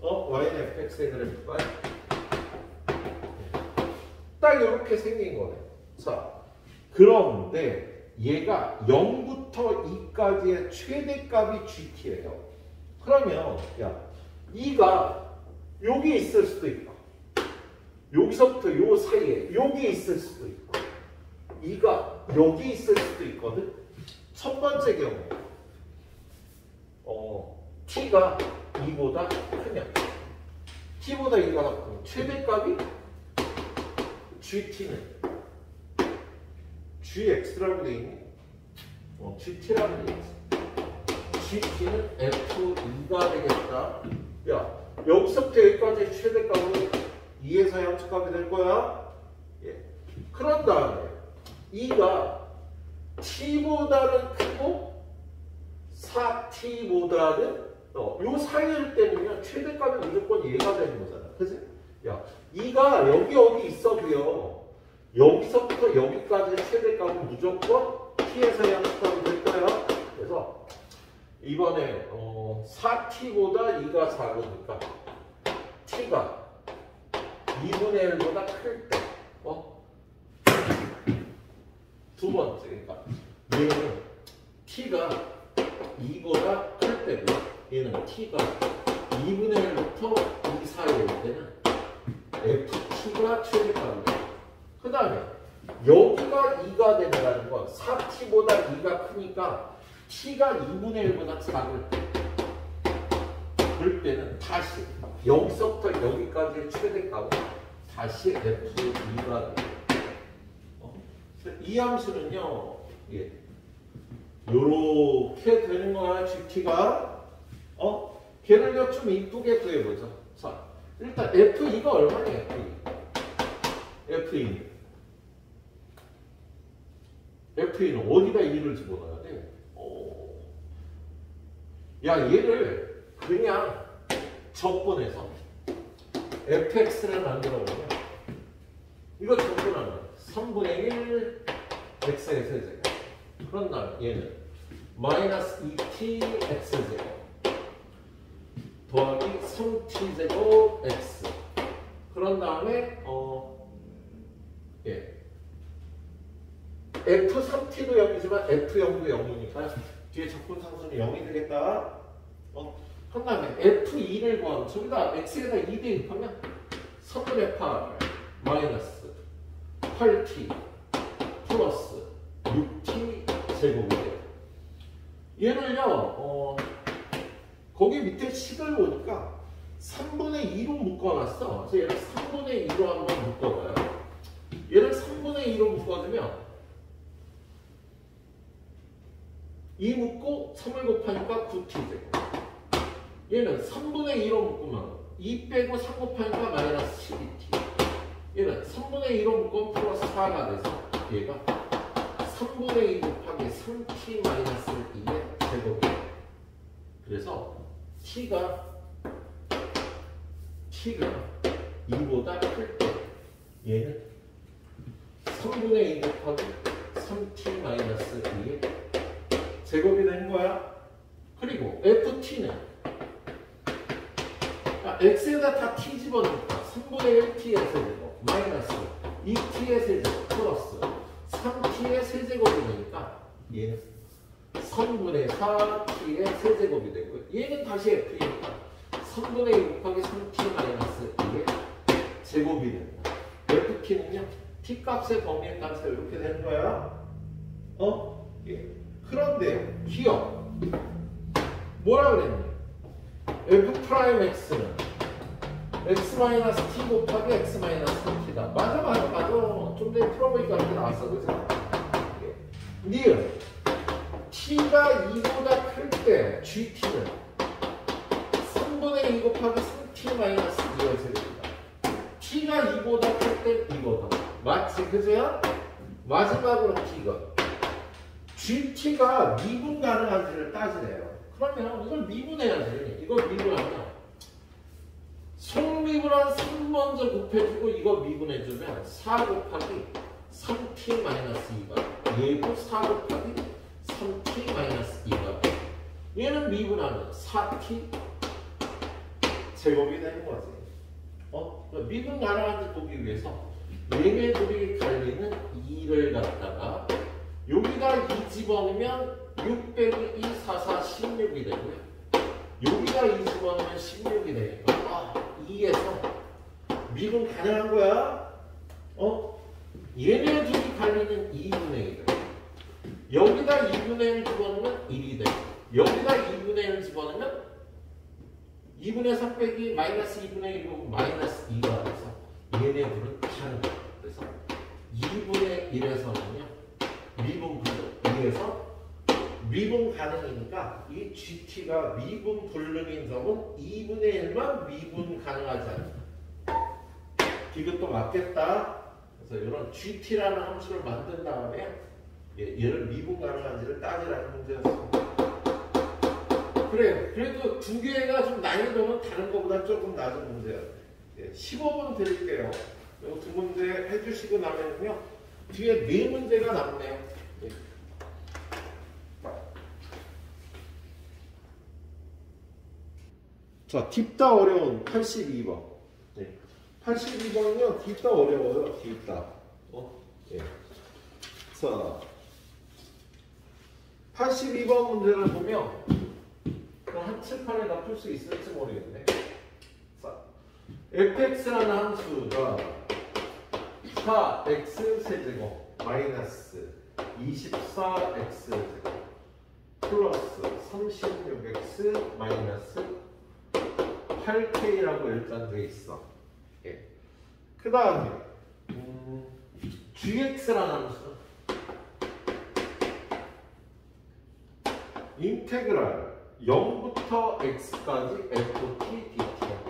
y는 fx의 그래프가 딱 이렇게 생긴 거네. 자, 그런데 얘가 0부터 2까지의 최대값이 gt예요. 그러면 야, 2가 여기 있을 수도 있고 여기서부터 요 사이에 여기 있을 수도 있고 2가 여기 있을 수도 있거든. 첫 번째 경우 t가 2보다 크면 t보다 2가 크면 최대값이 gt는 gx라고 되어 있니? gt라고 되어 있어. gt는 f2가 되겠다. 야, 여기서부터 여기까지 최대값은 2에서 양측값이 될 거야. 예. 그런 다음에 2가 t보다는 크고 4t보다는 요 사이일 때는요 최대값이 무조건 얘가 되는 거잖아. 그치? 야, 2가 여기 어디 있어도요 여기서부터 여기까지 최대값은 무조건 t에서 양측값이 될 거야. 그래서 이번에 4t보다 2가 작으니까 t가 2분의 1보다 클 때 두 번째, 그러니까 얘는 t가 2보다 클 때고 얘는 t가 2분의 1부터 2 사이일 때는 ft가 최대값이 돼. 그 다음에 여기가 2가 된다는 건 4t보다 2가 크니까 t가 2분의 1보다 작을 때 그럴 때는 다시 여기서부터 여기까지의 최대값은 다시 f2가 돼요. 이 함수는요, 예, 요렇게 되는 거야, gt가. 걔를요, 좀 이쁘게 구해보자. 자, 일단 f2가 얼마냐, f2. f2는 어디다 2를 집어넣어야 돼? 야, 얘를 그냥 적분해서 fx를 만들어 보면 이거 적분하면 3분의 1 x의 세제곱. 그런 다음 얘는 마이너스 2t x제곱 더하기 3t제곱 x. 그런 다음에 예. f3t도 0이지만 f0도 0이니까 뒤에 적분상수는 0이 되겠다. 그 다음에 f2를 구하면 저기다 x에다 2 대입하면 3분의 8 마이너스 8t 플러스 6t 제곱이 돼요. 얘는요 거기 밑에 식을 보니까 3분의 2로 묶어놨어. 그래서 얘를 3분의 2로 한번 묶어봐요. 얘를 3분의 2로 묶어주면 2 묶고 3을 곱하니까 9t 제곱. 얘는 3분의 2로 묶으면 2 빼고 3 곱하니까 마이너스 12t. 얘는 3분의 2로 묶으면 플러스 4가 돼서 얘가 3분의 2 곱하기 3t 마이너스 2의 제곱이. 그래서 t가 2보다 클 때 얘는 3분의 2 곱하기 3t 마이너스 2의 제곱이 되는 거야. 그리고 ft는 x에다 다 t 집어넣으니까 3분의 1t의 세제곱 마이너스 2t의 세제곱 플러스 3t의 세제곱이 되니까 얘는 3분의 4t의 세제곱이 되고요. 얘는 다시 f니까 3분의 2 곱하기 3t 마이너스 2의 제곱이 된다. ft는요 t값의 범위의 값이 이렇게 되는 거야. 예. 그런데 기억 뭐라 그랬니? f'x는 x-t 곱하기 x-3t다. 맞아. 좀 전에 풀어보니까 이렇게 나왔어. 그죠? 니은 t가 2보다 클 때 gt는 3분의 2 곱하기 3t-2의 제곱이다. t가 2보다 클 때 이거다. 맞지? 그죠? 마지막으로 t가 gt가 미분 가능한지를 따지래요. 그러면 이걸 미분해야지. 이걸 미분하면 속미분한 3 먼저 곱해주고 이거 미분해주면 4 곱하기 3t-2가 얘도 4 곱하기 3t-2가 얘는 미분하면 4t 제곱이 되는 거지. 미분 가능한지 보기 위해서 얘네들이 갈리는 2를 갖다가 여기다 2 집어넣으면 6 빼기 2, 4, 4, 16이 되고요. 여기다 2 집어넣으면 16이 되니까 2에서 미분 가능한 거야. 얘네 둘이 갈리는 2분의 1. 여기다 2분의 1 집어넣으면 1이 되고 여기다 2분의 1 집어넣으면 2분의 3 빼기 마이너스 2분의 1이고 마이너스 2가 돼서 얘네 둘은 가는 거야. 그래서 2분의 1에서는요. 미분 불능. 2에서 미분 가능이니까 이 GT가 미분 불능인 점은 2분의 1만 미분 가능하지 않다. 이것도 맞겠다. 그래서 이런 GT라는 함수를 만든 다음에 얘를 미분 가능한지를 따지라는 문제였습니다. 그래요. 그래도 두 개가 좀 난이도는 다른 것보다 조금 낮은 문제야. 15분 드릴게요. 이 두 문제 해주시고 나면요. 뒤에 네 문제가 남네요. 자, 딥다 어려운 82번. 82번은요, 딥다 어려워요, 딥다. 자, 82번 문제를 보면, 한 칠판에 다 풀 수 있을지 모르겠네. 자, fx라는 함수가 4x 세제곱 마이너스 24x 제곱 플러스 36x 마이너스 8k라고 일단 돼 있어. 그 다음에 gx라는 함수 인테그랄 0부터 x까지 ft dt야.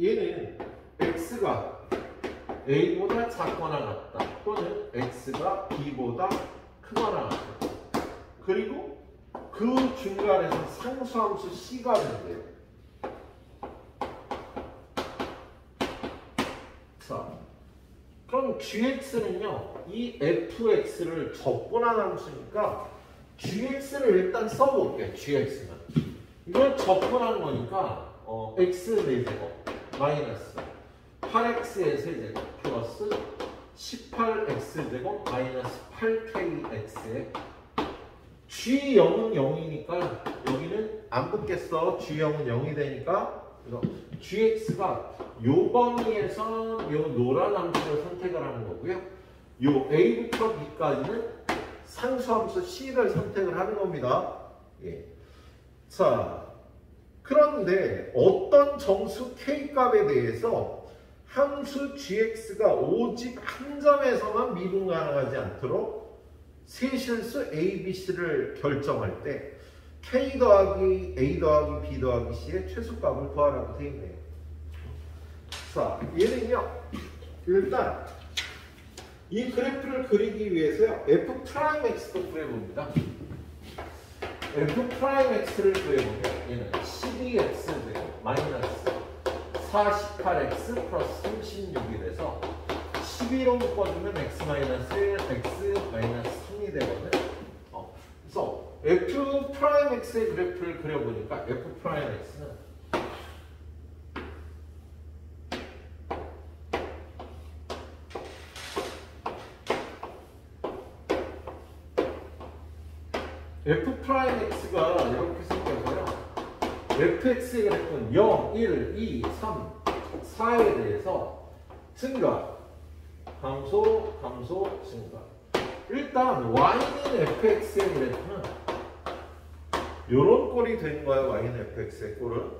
얘는 x가 a보다 작거나 같다 또는 x가 b보다 크거나 같다. 그리고 그 중간에서 상수함수 c가 된대요. 자, 그럼 gx는요, 이 fx를 적분한 함수니까 gx를 일단 써볼게요. gx는 이걸 적분한 거니까 x 4제곱 마이너스 8x의 세제곱 플러스 18x제곱 마이너스 8kx의 G0은 0이니까 여기는 안 붙겠어. G0은 0이 되니까 GX가 요 범위에서 요 노란 함수를 선택을 하는 거고요. 요 A부터 B까지는 상수함수 C를 선택을 하는 겁니다. 자, 그런데 어떤 정수 K값에 대해서 함수 GX가 오직 한 점에서만 미분 가능하지 않도록 세실수 A, B, C를 결정할 때 K 더하기 A 더하기 B 더하기 C의 최소값을 구하라고 되어 있네요. 자, 얘는요, 일단 이 그래프를 그리기 위해서요, F'X도 구해봅니다. F'X를 구해보면 얘는 12X 마이너스 48X 플러스 36이 돼서 12로 묶어주면 X 마이너스 1, X 마이너스 3이 되거든. 그래서 F'X의 그래프를 그려보니까 F'X는 F'X가 이렇게 생겨서요. Fx의 그래프는 0, 1, 2, 3, 4에 대해서 증가, 감소, 감소, 증가. 일단 y는 fx의 그래프는 요런 꼴이 된 거야. y는 fx의 꼴은.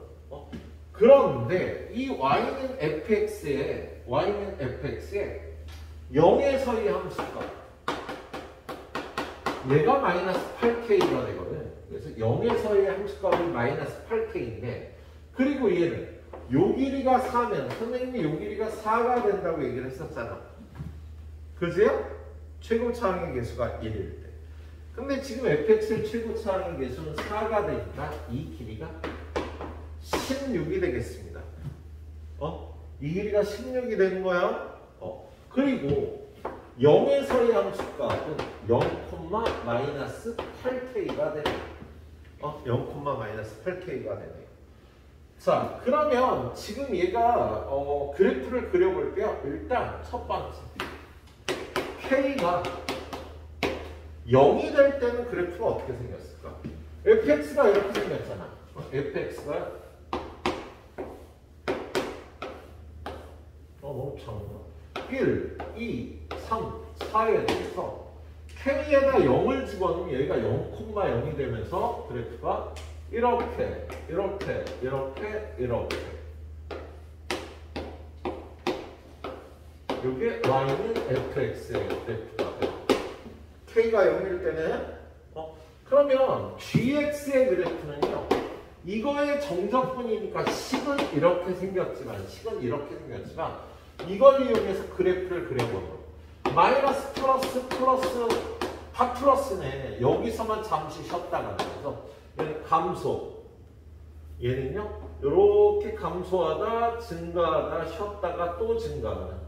그런데 이 y는 fx의 0에서의 함수가 얘가 마이너스 8k가 되거든. 그래서 0에서의 함수값이 마이너스 8k인데, 그리고 얘는 요 길이가 4면 선생님이 요 길이가 4가 된다고 얘기를 했었잖아. 그죠? 최고차항의 개수가 1일 때. 근데 지금 fx의 최고차항의 개수는 4가 되니까 이 길이가 16이 되겠습니다. 이 길이가 16이 되는 거야. 그리고 0에서의 함수값은 0, 마이너스 8k가 됩니다. 0,-8k가 되네요. 자, 그러면 지금 얘가 그래프를 그려볼게요. 일단 첫 번째 K가 0이 될 때는 그래프가 어떻게 생겼을까? fx가 이렇게 생겼잖아. fx가 너무 작나? 1, 2, 3, 4에 대해서 K에다 0을 집어넣으면 여기가 0,0이 되면서 그래프가 이렇게 이게 y는 fx의 그래프가 돼요. K가 0일 때는 그러면 gx의 그래프는요. 이거의 정적분이니까 식은 이렇게 생겼지만 이걸 이용해서 그래프를 그려보면 마이너스 플러스 다 플러스네. 여기서만 잠시 쉬었다가 그래서 얘는 감소. 얘는요. 이렇게 감소하다 증가하다 쉬었다가 또 증가하는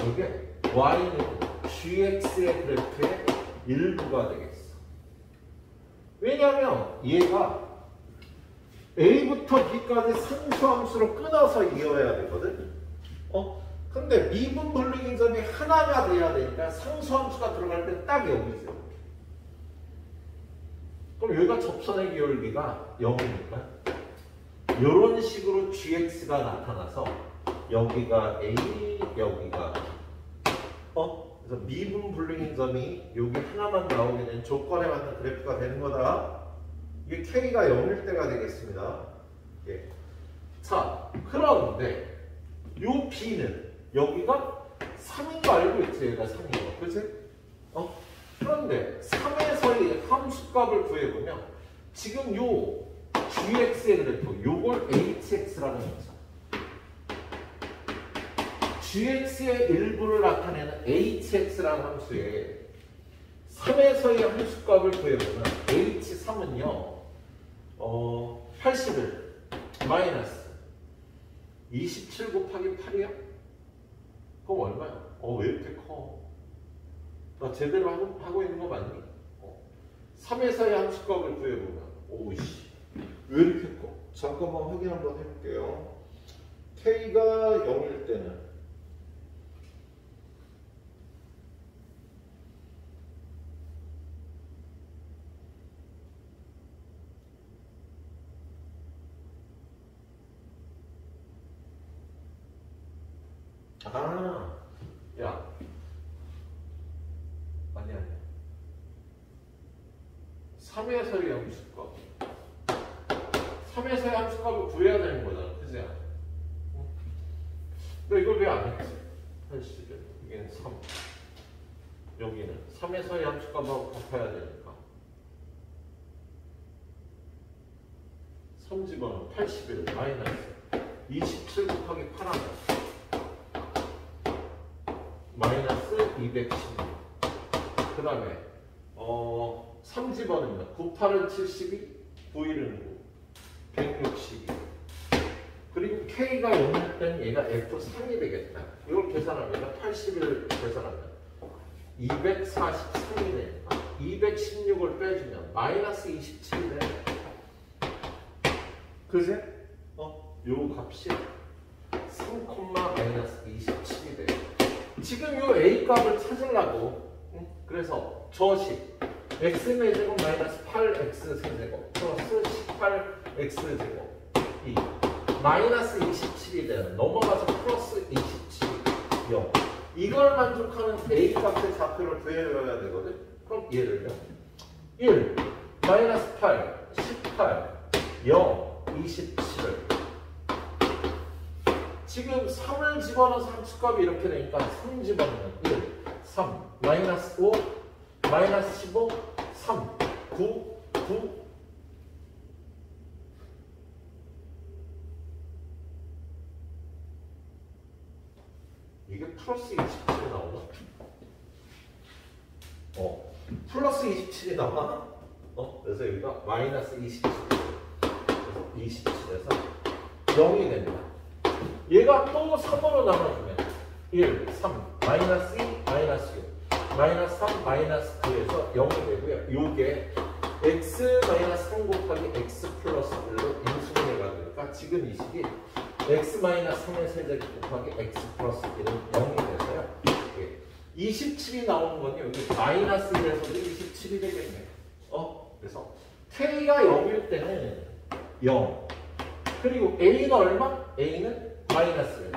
이게 y는 gx의 그래프의 일부가 되겠어. 왜냐하면 얘가 a부터 b까지 상수함수로 끊어서 이어야 되거든. 근데 미분 분리인 점이 하나가 돼야 되니까 상수함수가 들어갈 때 딱 여기죠. 그럼 여기가 접선의 기울기가 0이니까 이런 식으로 gx가 나타나서 여기가 a, 여기가 그래서 미분 분리인 점이 여기 하나만 나오게 된 조건에 맞는 그래프가 되는 거다. 이게 k가 0일 때가 되겠습니다. 예. 자, 그런데 요 b는 여기가 3인 거 알고 있지? 얘가 3인 거. 그치? 그런데 3에서의 함수값을 구해보면 지금 요 gx의 그래프 요걸 hx라고 했죠. gx의 일부를 나타내는 hx라는 함수에 3에서의 함수값을 구해보면 h3은요 81 마이너스 27 곱하기 8이야? 그럼 얼마야? 왜 이렇게 커? 나 제대로 하고 있는 거 맞니? 3에서의 함수값을 구해보면 오이씨 왜 이렇게 커? 잠깐만 확인 한번 해볼게요. K가 0일 때는 야. 아니야. 3에서의 함수값. 3에서의 함수값을 구해야 되는 거잖아. 그지? 근데 이걸 왜 안 했지? 81. 이게 3. 여기는 3에서의 함수값하고 갚아야 되니까. 3 집어넣으면 81 마이너스 27 곱하기 8 하면 마이너스 216. 그 다음에 3 집어넣으면 9, 8은 72, 9, 1은 9, 162. 그리고 K가 0일 때는 얘가 F3이 되겠다. 이걸 계산하면 81을 계산하면 243이 되니까 216을 빼주면 마이너스 27이 돼. 그지? 요 값이 3,-27이 돼. 지금 요 A 값을 찾으려고 그래서 저식 x의 제곱 마이너스 8x 세제곱 플러스 18x 제곱 이 마이너스 27이 되는 넘어가서 플러스 27 0 이걸 만족하는 A 값의 좌표를 구해줘야 되거든. 그럼 얘를요 1 마이너스 8 18 0 27을 지금 3을 집어넣어서 함수값이 이렇게 되니까 3 집어넣으면 1, 3, 마이너스 5, 마이너스 15, 3, 9, 9. 이게 플러스 27이 나오나? 플러스 27이 나와? 그래서 여기가 마이너스 27. 그래서 27에서 0이 됩니다. 얘가 또 3으로 나눠주면 1, 3, 마이너스 2, 마이너스 6, 마이너스 3, 마이너스 9에서 0이 되고요. 요게 x-3 곱하기 x 플러스 1로 인수분해가 되니까 지금 이 식이 x-3의 세제곱 곱하기 x 플러스 1은 0이 돼서요. 27이 나오는 거니 여기 마이너스 1에서도 27이 되겠네요. 그래서 k가 0일 때는 0. 그리고 a는 얼마? a는 마이너스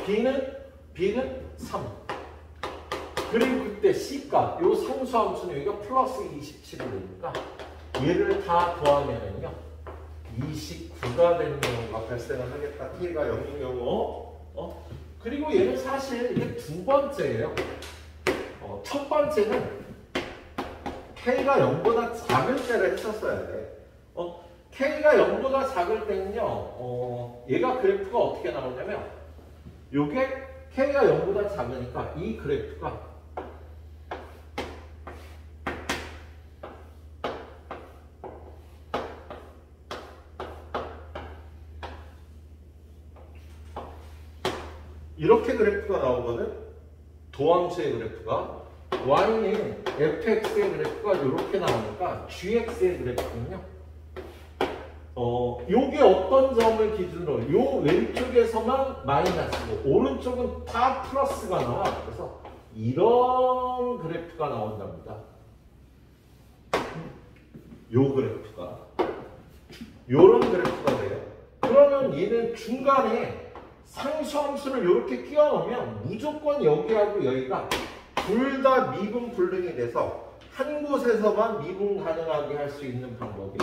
1. b는 3. 그리고 그때 C값, 요 상수함수는 여기가 플러스 27이 되니까 얘를 다 더하면은요 29가 되는 경우가 발생을 하겠다. K가 0인 경우. 그리고 얘는 사실 이게 두 번째예요. 첫 번째는 K가 0보다 작을 때를 했었어야 돼. K가 0보다 작을 때는요, 얘가 그래프가 어떻게 나오냐면 요게 K가 0보다 작으니까 이 그래프가 이렇게 그래프가 나오거든. 도함수의 그래프가 y는 fx의 그래프가 이렇게 나오니까 gx의 그래프는요. 요게 어떤 점을 기준으로 요 왼쪽에서만 마이너스고 오른쪽은 다 플러스가 나와. 그래서 이런 그래프가 나온답니다. 요 그래프가 요런 그래프가 돼요. 그러면 얘는 중간에 상수함수를 이렇게 끼워 넣으면 무조건 여기하고 여기가 둘 다 미분 불능이 돼서 한 곳에서만 미분 가능하게 할 수 있는 방법이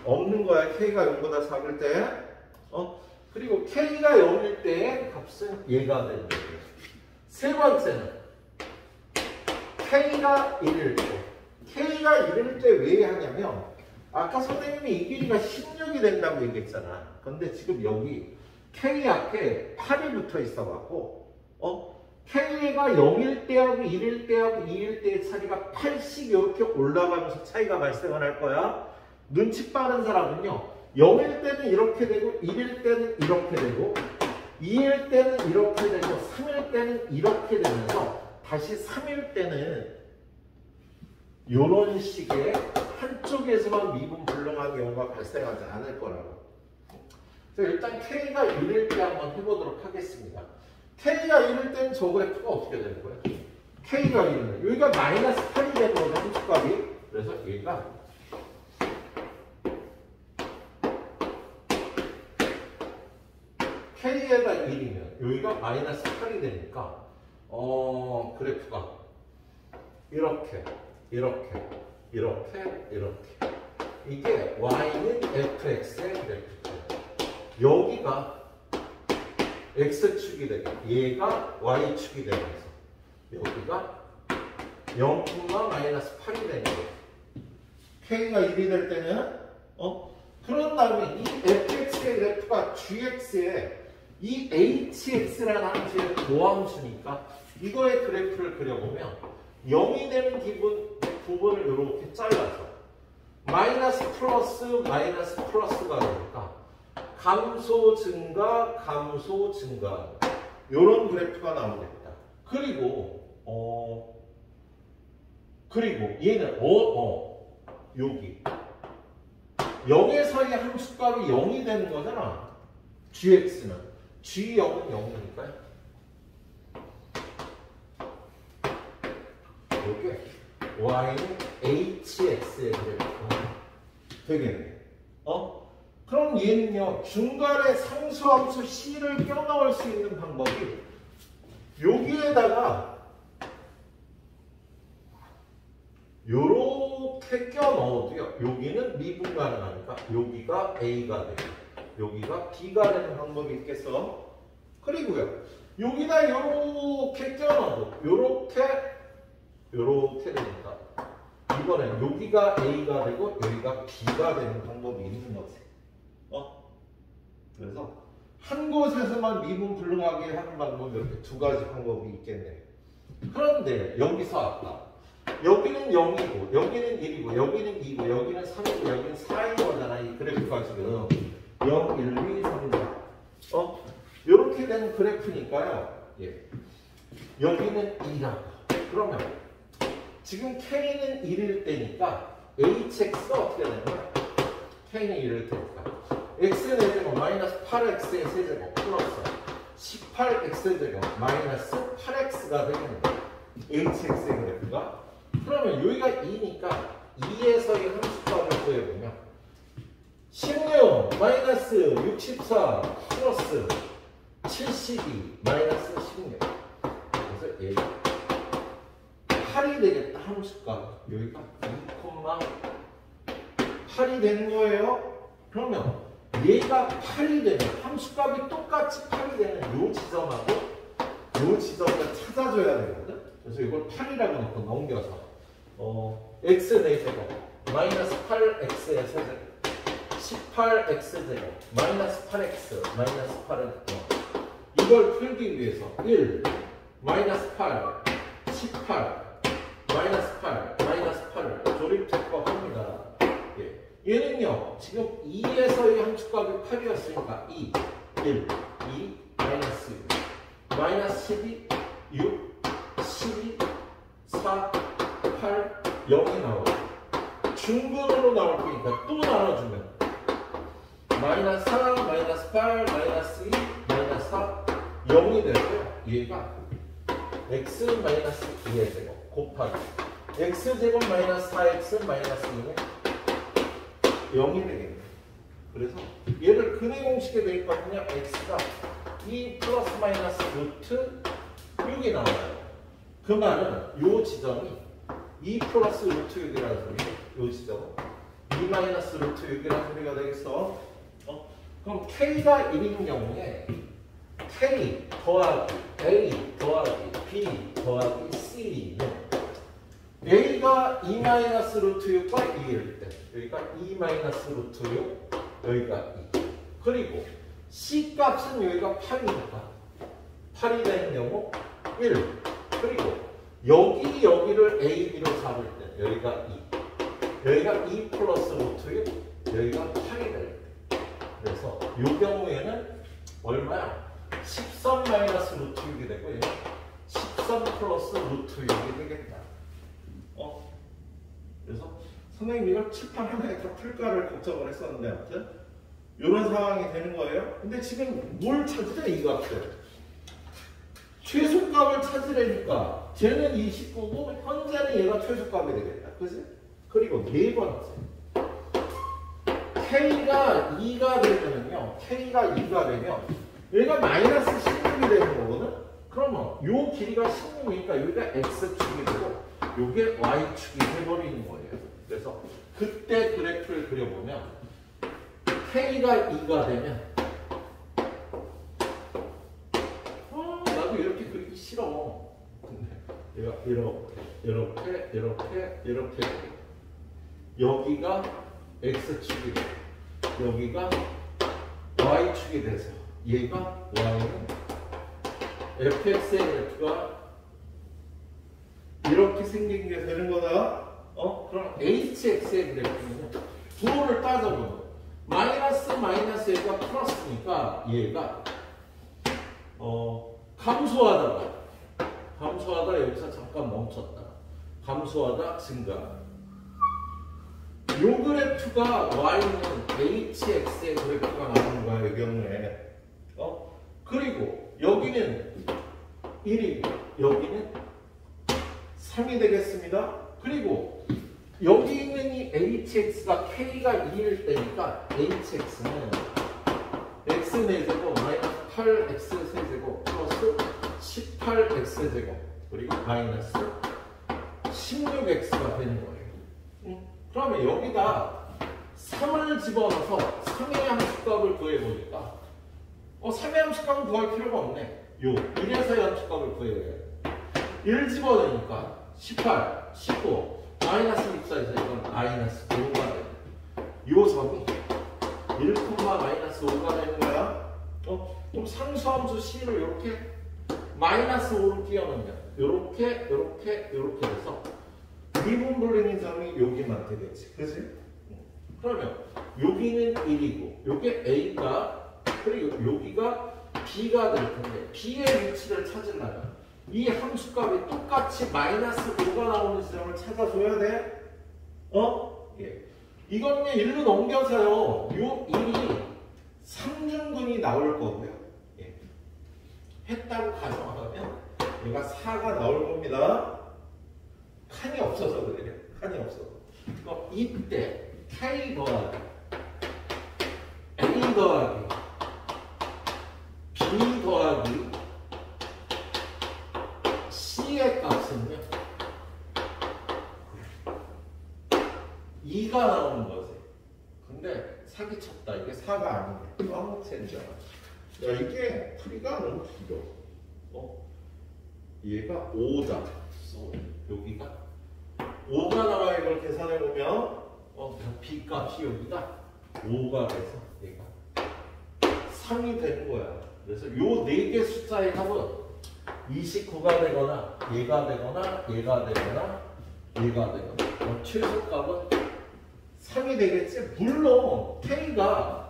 없는 거야. K가 0보다 작을 때. 그리고 K가 0일 때의 값은 얘가 되는 거예요. 세 번째는 K가 1일 때. K가 1일 때 왜 하냐면 아까 선생님이 이 길이가 16이 된다고 얘기했잖아. 근데 지금 여기 K 앞에 8이 붙어 있어갖고 K가 0일 때하고 1일 때하고 2일 때의 차이가 8씩 이렇게 올라가면서 차이가 발생을 할 거야. 눈치 빠른 사람은요. 0일 때는 이렇게 되고 1일 때는 이렇게 되고 2일 때는 이렇게 되고 3일 때는 이렇게 되면서 다시 3일 때는 이런 식의 한쪽에서만 미분 불능한 경우가 발생하지 않을 거라고. 일단 K가 1일 때 한번 해보도록 하겠습니다. K가 1일 때는 저 그래프가 어떻게 되는 거예요? K가 1일 때 여기가 마이너스 8이 되는 거죠. 함수값이. 그래서 여기가 K가 1이면 여기가 마이너스 8이 되니까 그래프가 이렇게 이게 y는 fx의 그래프예요. 여기가 x축이 되고 얘가 y축이 되면서 여기가 0, 마이너스 8이 되는 거예요. K가 1이 될 때는 그런 다음에 이 fx의 그래프가 gx의 이 hx라는 함수의 도함수니까 이거의 그래프를 그려보면 0이 되는 부분을 이렇게 잘라서 마이너스 플러스가 되니까 감소 증가 이런 그래프가 나오겠다. 그리고 얘는 여기 0에서의 함수값이 0이 되는 거잖아. gx는 g0은 0이니까요. 이렇게 y는 hx의 그래프가 되겠네. 그럼 얘는요, 중간에 상수함수 c를 껴넣을 수 있는 방법이 여기에다가 요렇게 껴넣어도요, 여기는 미분 가능하니까 여기가 a가 되고 여기가 b가 되는 방법이 있겠어. 그리고요, 여기다 요렇게 껴넣어도 요렇게 되니까 이번엔 여기가 a가 되고 여기가 b가 되는 방법이 있는 거지. 그래서 한 곳에서만 미분 불능하게 하는 방법이 이렇게 두 가지 방법이 있겠네. 그런데 여기서 아까 여기는 0이고 여기는 1이고 여기는 2고 여기는 3이고 여기는 4인 거잖아. 이 그래프가 지금 0, 1, 2, 3, 4 이렇게 된 그래프니까요. 예. 여기는 2라고. 그러면 지금 K는 1일 때니까 HX가 어떻게 되는 거야? K는 1일 테니까 X는 X제곱 마이너스 8X의 세제곱 플러스 18X제곱 마이너스 8X가 되겠네. HX의 그래프가. 그러면 여기가 2니까 2에서의 함수값을 구해보면 16 마이너스 64 플러스 72 마이너스 16. 그래서 얘가 8이 되겠다. 함수값 여기가 2,8이 되는 거예요. 그러면 얘가 8이 되면 함수값이 똑같이 8이 되는 요 지점하고 요 지점을 찾아줘야 되거든. 그래서 이걸 8이라고 놓고 넘겨서 x 4제곱 마이너스 8x의 세제곱 18x제곱 마이너스 8x 마이너스 8은 이걸 풀기 위해서 1 마이너스 8 18 마이너스 8 마이너스 8을 조립제법합니다. 예. 얘는요 지금 2에서의 함수값이 8이었으니까 2 1 2 마이너스 6 마이너스 12 6 12 4 8 0이 나오고 중근으로 나올 테니까 또 나눠주면 마이너스 4 마이너스 8 마이너스 2 마이너스 4 0이 되고요. 얘가 x 마이너스 2의 제곱 곱하기 x제곱 마이너스 4x 마이너스 2는 0이 되겠네요. 그래서 얘를 근의 공식에 대입하면 x가 2 플러스 마이너스 루트 6이 나와요. 그 말은 요 지점이 2 플러스 루트 6이라는 소리고 요 지점은 2 마이너스 루트 6이라는 소리가 되겠어. 그럼 k가 1인 경우에 k 더하기 a 더하기 b 더하기 c는 a가 2 마이너스 루트 6과 2일 때 여기가 2 마이너스 루트 6 여기가 2 그리고 c 값은 여기가 8이니까 8이 되는 경우 1 그리고 여기를 a, b로 잡을 때 여기가 2 여기가 2 플러스 루트 6 여기가 8이 될 때 그래서 이 경우에는 얼마야? 13 마이너스 루트 6이 되고 얘는 13 플러스 루트 6이 되겠다. 그래서 선생님이 이걸 칠판 하나에 다 풀까를 걱정을 했었는데 아무튼 이런 상황이 되는 거예요. 근데 지금 뭘 찾으래 이 값을? 최소값을 찾으려니까 쟤는 29고 현재는 얘가 최소값이 되겠다. 그지? 그리고 네 번째 K가 2가 되면요. K가 2가 되면 얘가 마이너스 16이 되는 거거든? 그러면 요 길이가 16이니까 여기가 X축이 되고 요게 Y축이 돼버리는 거예요. 그래서 그때 그래프를 그려보면 K가 2가 되면 나도 이렇게 그리기 싫어. 근데 얘가 이렇게 여기가 X축이 돼. 여기가 Y축이 돼서 얘가 Y는 fx의 그래프가 이렇게 생긴 게 되는 거다. 그럼 hx의 그래프는 부호를 따져보면 마이너스 얘가 플러스니까 얘가 감소하다 여기서 잠깐 멈췄다. 감소하다 증가. 요 그래프가 y는 hx의 그래프가 나오는 거야 이 경우에. 그리고 여기는 1이고 여기는 3이 되겠습니다. 그리고 여기 있는 이 hx가 k가 2일 때니까 hx는 x 4제곱 마이너스 8x 세제곱 플러스 18x제곱 그리고 마이너스 16x가 되는 거예요. 그러면 여기다 3을 집어넣어서 3의 함수값을 구해보니까 3의 함수값은 구할 필요가 없네. 요 1에서의 함수값을 구해야 돼. 1 집어넣으니까 18, 19, 마이너스 64에서 이건 마이너스 5가 돼. 요 점이 1, 마이너스 5가 되는 거야. 그럼 상수함수 C를 이렇게 마이너스 5를 끼워넣으면 이렇게 해서 미분불능인 점이 여기만 되겠지. 그치? 그러면 여기는 1이고 요게 A가 그리고 여기가 B가 될 텐데 B의 위치를 찾으려면 이 함수값이 똑같이 마이너스 5가 나오는 지점을 찾아줘야 돼. 예. 이거는 그냥 1로 넘겨서요. 요 1이 3중근이 나올 거고요. 예. 했다고 가정하면 얘가 4가 나올 겁니다. 칸이 없어서 그래요. 칸이 없어서. 이때 K 더하기 A 더하기 B 더하기 C의 값은요 2가 나오는 거지. 근데 사기쳤다. 이게 4가 아니네. 너무 젠장. 야, 이게 풀이가 너무 길어. 얘가 5다. 여기가 5가 나와. 이걸 계산해 보면 B 값이 여기가 5가 돼서 얘가 3이 되는 거야. 그래서 요 4개 숫자의 합은 29가 되거나 얘가 되거나 얘가 되거나 얘가 되거나 최소값은 3이 되겠지. 물론 K가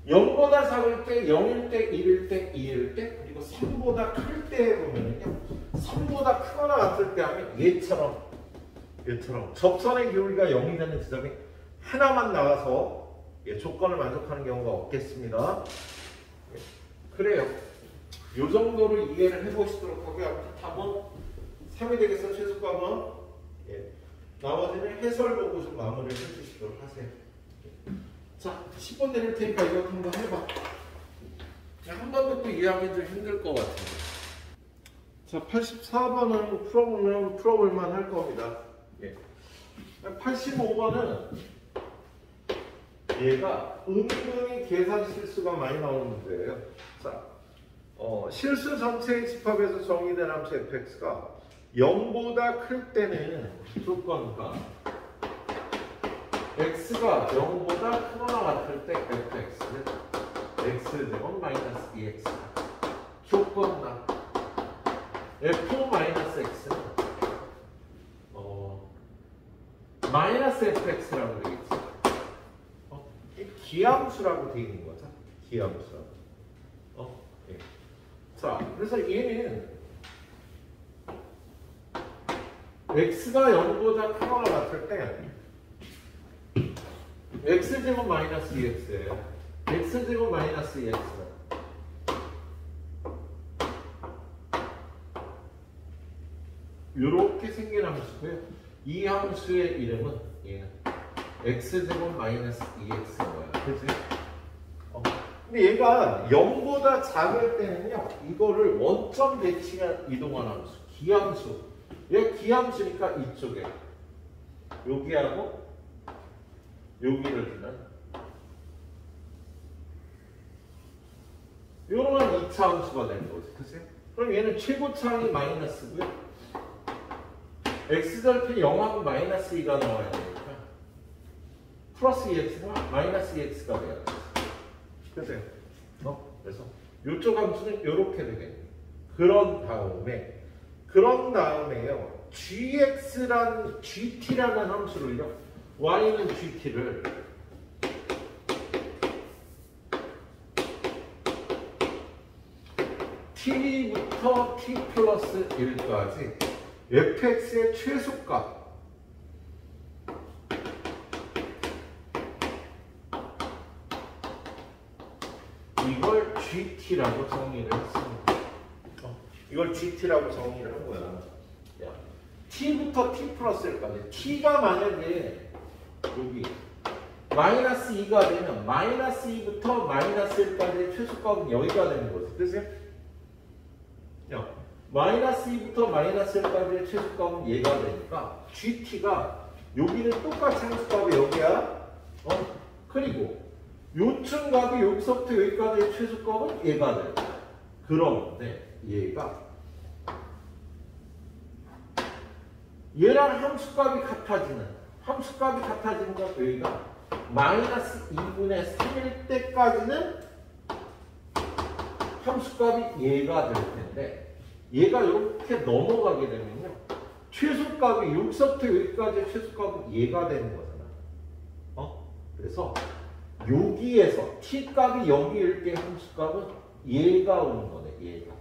0보다 작을 때, 0일 때, 1일 때, 2일 때, 그리고 3보다 클 때 보면은요, 3보다 크거나 같을 때 하면 얘처럼 접선의 기울기가 0이 되는 지점이 하나만 나와서 조건을 만족하는 경우가 없겠습니다. 그래요. 요 정도로 이해를 해보시도록 하고요. 답은 3이 되겠어. 최소값은. 나머지는 해설 보고 좀 마무리를 해주시도록 하세요. 자, 10번 내릴 테니까 이거 한번 해봐. 한 번도 또 이해하기 좀 힘들 것 같아요. 자, 84번은 풀어보면 풀어볼만 할 겁니다. 85번은 얘가 은근히 계산 실수가 많이 나오는 문제예요. 자, 실수 전체의 집합에서 정의된 함수 fx가 0보다 클 때는 조건과 x가 0보다 크거나 같을 때 fx는 x제곱 마이너스 2x 조건나 f-x는 마이너스 fx라고 되어 있죠. 기함수라고 되어 있는 거죠. 기함수라고. 예. 자, 그래서 얘는 x가 0보다 크거나 같을 때 x제곱 마이너스 2x예요. x제곱 마이너스 2x는 이렇게 생긴 함수고요. 이 함수의 이름은 얘는 x제곱 마이너스 2x인 거야. 그치? 근데 얘가 0보다 작을 때는요, 이거를 원점 대칭에 이동하는 함수, 기함수. 얘 기함수니까 이쪽에 여기하고 여기를 주는 요런 2차 함수가 되는 거지. 그치? 그럼 얘는 최고차항이 마이너스고요. x절편 0하고 마이너스 2가 나와야 되니까 플러스 2x가 마이너스 2x가 돼야 돼. 그치? 그래서 이쪽 함수는 이렇게 되겠네. 그런 다음에요. gt라는 함수를요. y는 gt를 t부터 t 플러스 1까지 fx의 최소값 이걸 gt라고 정의를 했습니다. 이걸 gt라고 정의를 한 거야. t부터 t 플러스 1까지 t가 만약에 여기 마이너스 2가 되면 마이너스 2부터 마이너스 1까지의 최소값은 여기가 되는 거지. 그치? 마이너스 2부터 마이너스 1까지의 최소값은 얘가 되니까 gt가 여기는 똑같이 함수값이 여기야. 그리고 요쯤 값이 여기서부터 여기까지의 최소값은 얘가 돼. 그런데 얘가 얘랑 함수값이 같아지는 건 여기가 마이너스 2분의 3일 때까지는 함수값이 얘가 될 텐데 얘가 이렇게 넘어가게 되면요. 최소값이 여기서부터 여기까지의 최소값은 얘가 되는 거잖아. 그래서 여기에서 t값이 여기일 때 함수값은 얘가 오는 거네. 얘가.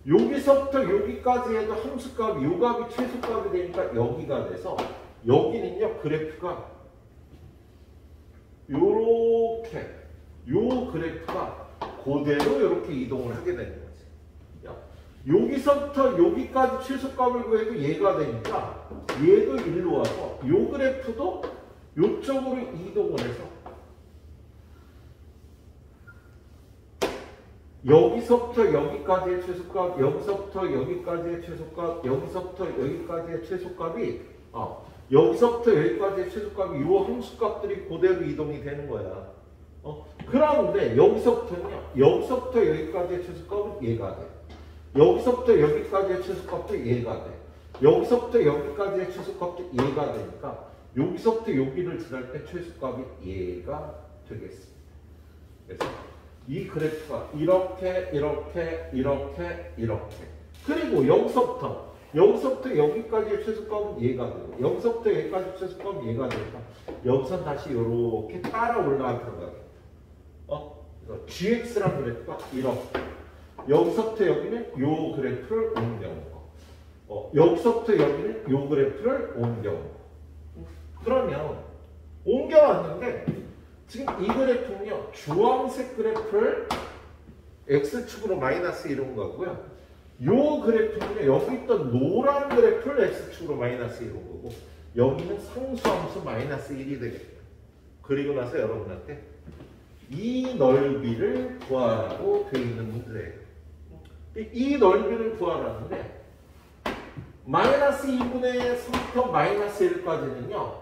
여기서부터 여기까지 해도 함수값이 요 값이 최소값이 되니까 여기가 돼서 여기는요 그래프가 요렇게 요 그래프가 그대로 이렇게 이동을 하게 되는 거지. 야, 여기서부터 여기까지 최소값을 구해도 얘가 되니까 얘도 일로 와서 요 그래프도 요쪽으로 이동을 해서 여기서부터 여기까지의 최소값, 여기서부터 여기까지의 최소값, 여기서부터 여기까지의 최소값이 여기서부터 여기까지의 최소값이 이 함수값들이 그대로 이동이 되는 거야. 그런데 여기서부터는요. 여기서부터 여기까지의 최소값은 얘가 돼. 여기서부터 여기까지의 최소값도 얘가 돼. 여기서부터 여기까지의 최소값도 얘가 되니까 여기서부터 여기를 지날 때 최소값이 얘가 되겠습니다. 그래서 이 그래프가 이렇게 그리고 여기서부터 여기까지의 최소값은 얘가 되고 여기서부터 여기까지 최소값은 얘가 되니까 여기선 다시 이렇게 따라 올라가 들어가게. 그래서 GX라는 그래프가 이렇게 여기서부터 여기는 요 그래프를 옮겨온 거. 여기서부터 여기는 요 그래프를 옮겨온 거. 그러면 옮겨왔는데 지금 이 그래프는요, 주황색 그래프를 X축으로 마이너스 이룬 거고요. 요 그래프는요, 여기 있던 노란 그래프를 X축으로 마이너스 이룬 거고, 여기는 상수함수 마이너스 1이 되겠죠. 그리고 나서 여러분한테 이 넓이를 구하라고 되어 있는 문제예요. 이 넓이를 구하라는데, 마이너스 2분의 3부터 마이너스 1까지는요,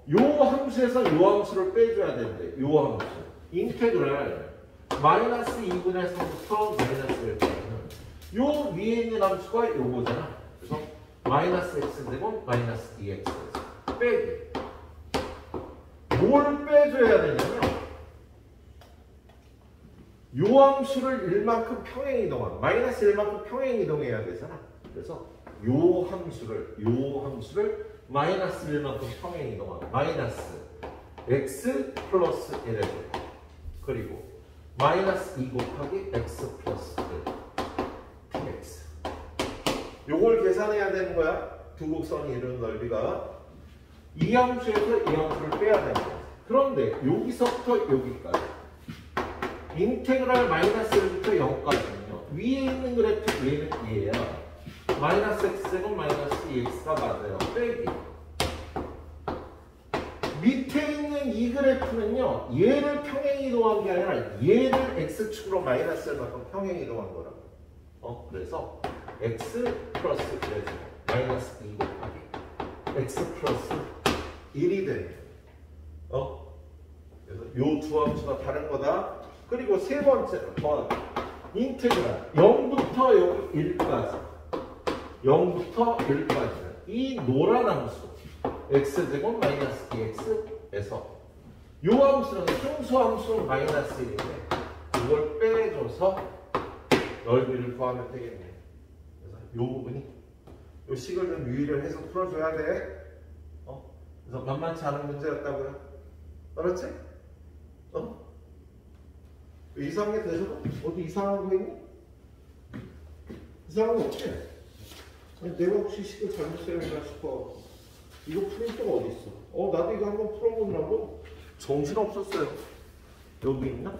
요 함수에서 요 함수를 빼줘야 되는데 요 함수 인테그랄 마이너스 2분의 3부터 마이너스 1까지는 요 위에 있는 함수가 요거잖아. 그래서 마이너스 x제곱 마이너스 dx에서 빼기. 뭘 빼줘야 되냐면 요 함수를 1만큼 평행 이동한 마이너스 1만큼 평행 이동해야 되잖아. 그래서 요 함수를 마이너스 1만큼 평행 이동한 마이너스 x 플러스 1에 그리고 마이너스 2 곱하기 x 플러스 1 dx 요걸 계산해야 되는 거야. 두 곡선이 이루는 넓이가 이 함수에서 이 함수를 빼야 되는 거야. 그런데 여기서부터 여기까지 인테그랄 마이너스 1부터 0까지는요. 위에 있는 그래프 얘는 얘야. 마이너스 x제곱 마이너스 2x가 맞아요. 빼기. 밑에 있는 이 그래프는요. 얘를 평행 이동한 게 아니라 얘를 x축으로 마이너스 1만큼 평행 이동한 거라고. 그래서 x 플러스 1제곱 마이너스 2 곱하기 x 플러스 1이 되는 거예요. 그래서 요 두 함수가 다른 거다. 그리고 세 번째로 더하기. 인테그랄 0부터 여기 1까지 0부터 1까지는 이 노란 함수 x제곱 마이너스 dx에서 이 함수는 상수함수 마이너스 1인데 이걸 빼줘서 넓이를 구하면 되겠네. 그래서 이 부분이 이 식을 좀 유의를 해서 풀어줘야 돼. 그래서 만만치 않은 문제였다고요. 알았지? 이상하게 되셔도 어디 이상한 거 있니? 이상한 거 없지? 내가 혹시 식을 잘못 세웠나 싶어. 이거 프린터가 어디 있어? 나도 이거 한번 풀어보느라고 정신 없었어요. 여기 있나?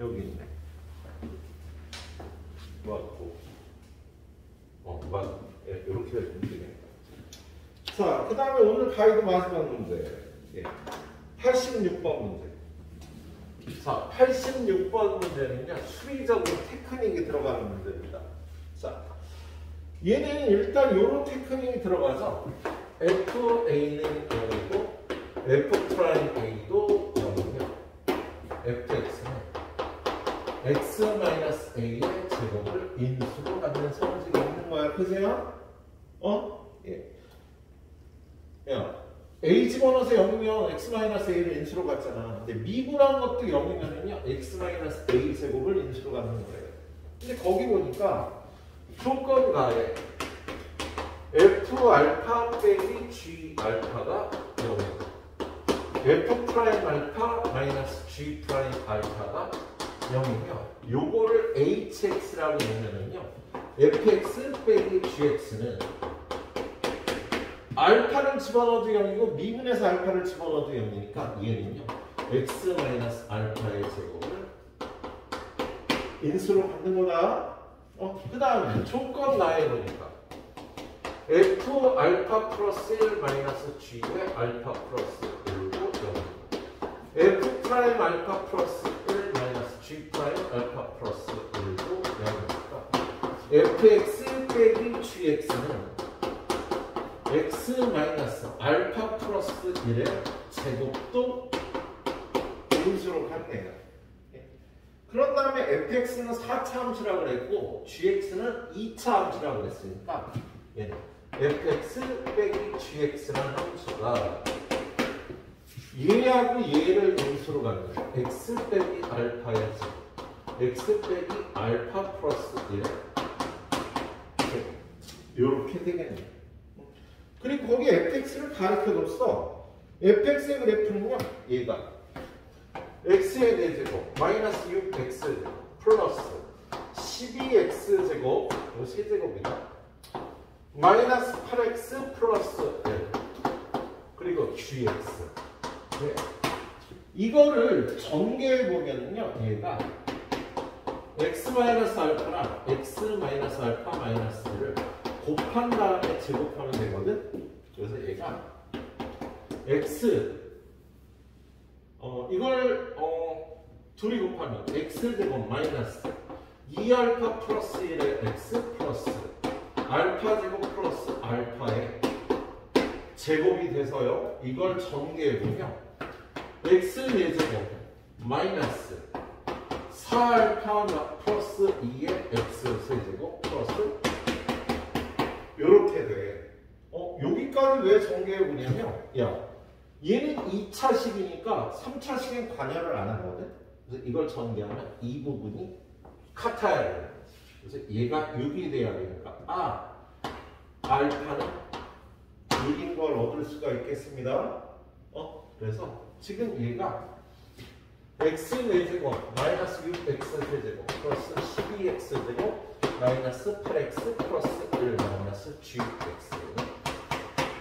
여기 있네. 맞고. 맞아. 이렇게 되면 되겠네. 자, 그 다음에 오늘 가이드 마지막 문제. 86번 문제. 자, 86번 문제는요, 수리적으로 테크닉이 들어가는 문제입니다. 자, 얘는 일단 요런 테크닉이 들어가서 FA는 0이고 F'A도 0이며 FX는 X-A의 제곱을 인수로 갖는 성질이 있는 거야. 그세요? 예. 야, A 집어넣어서 0이면 X-A를 인수로 갖잖아. 근데 미분한 것도 0이면은요, X-A 제곱을 인수로 갖는 거예요. 근데 거기 보니까 조건가에 F 알파 빼기 G 알파가 0이고 F 프라임 알파 마이너스 G 프라임 알파가 0이며 요거를 hx라고 보면은요 fx 빼기 gx는 알파를 집어넣어도 0이고 미분에서 알파를 집어넣어도 0이니까 얘는요 x 마이너스 알파의 제곱을 인수로 받는 거다. 그 다음에 조건 나해보니까 f 알파 플러스 1 마이너스 g의 알파 플러스 1고 0 f 프라임 알파 플러스 1 마이너스 g 프라임 알파 플러스 1고 0이니까 fx 빼기 gx는 x 마이너스 알파 플러스 1의 제곱도 인수로 갔네요. 그런 다음에 fx는 4차 함수라고 그랬고 gx는 2차 함수라고 그랬으니까 얘는 fx 빼기 gx라는 함수가 얘하고 얘를 인수로 가는 거예요. x 빼기 알파의 제곱 x 빼기 알파 플러스 1의 제곱 이렇게 되겠네요. 그리고 거기에 fx를 가르쳐줬어. fx의 그래프는요 얘가 x의 대제곱 마이너스 6x 플러스 12x 제곱 이거 세제곱이다 마이너스 8x 플러스 1 그리고 gx 네. 이거를 전개해 보면은요 얘가 x 마이너스 알파랑 x 마이너스 알파 마이너스를 곱한 다음에 제곱하면 되거든. 그래서 얘가 x 이걸 둘이 곱하면 x제곱 마이너스 2알파 플러스 1의 x 플러스 알파 제곱 플러스 알파의 제곱이 돼서요. 이걸 전개해보면 x 4제곱 마이너스 4알파 플러스 2의 x 세제곱 플러스 요렇게 돼. 여기까지 왜 전개해보냐면 야 얘는 2차식이니까 3차식엔 관여를 안 하거든. 그래서 이걸 전개하면 이 부분이 같아야 돼요. 그래서 얘가 6이 돼야 되니까 알파는 6인 걸 얻을 수가 있겠습니다. 그래서 지금 얘가 x 4제곱 마이너스 6x 세제곱 플러스 12x제곱 마이너스 8x 플러스 1 마이너스 gx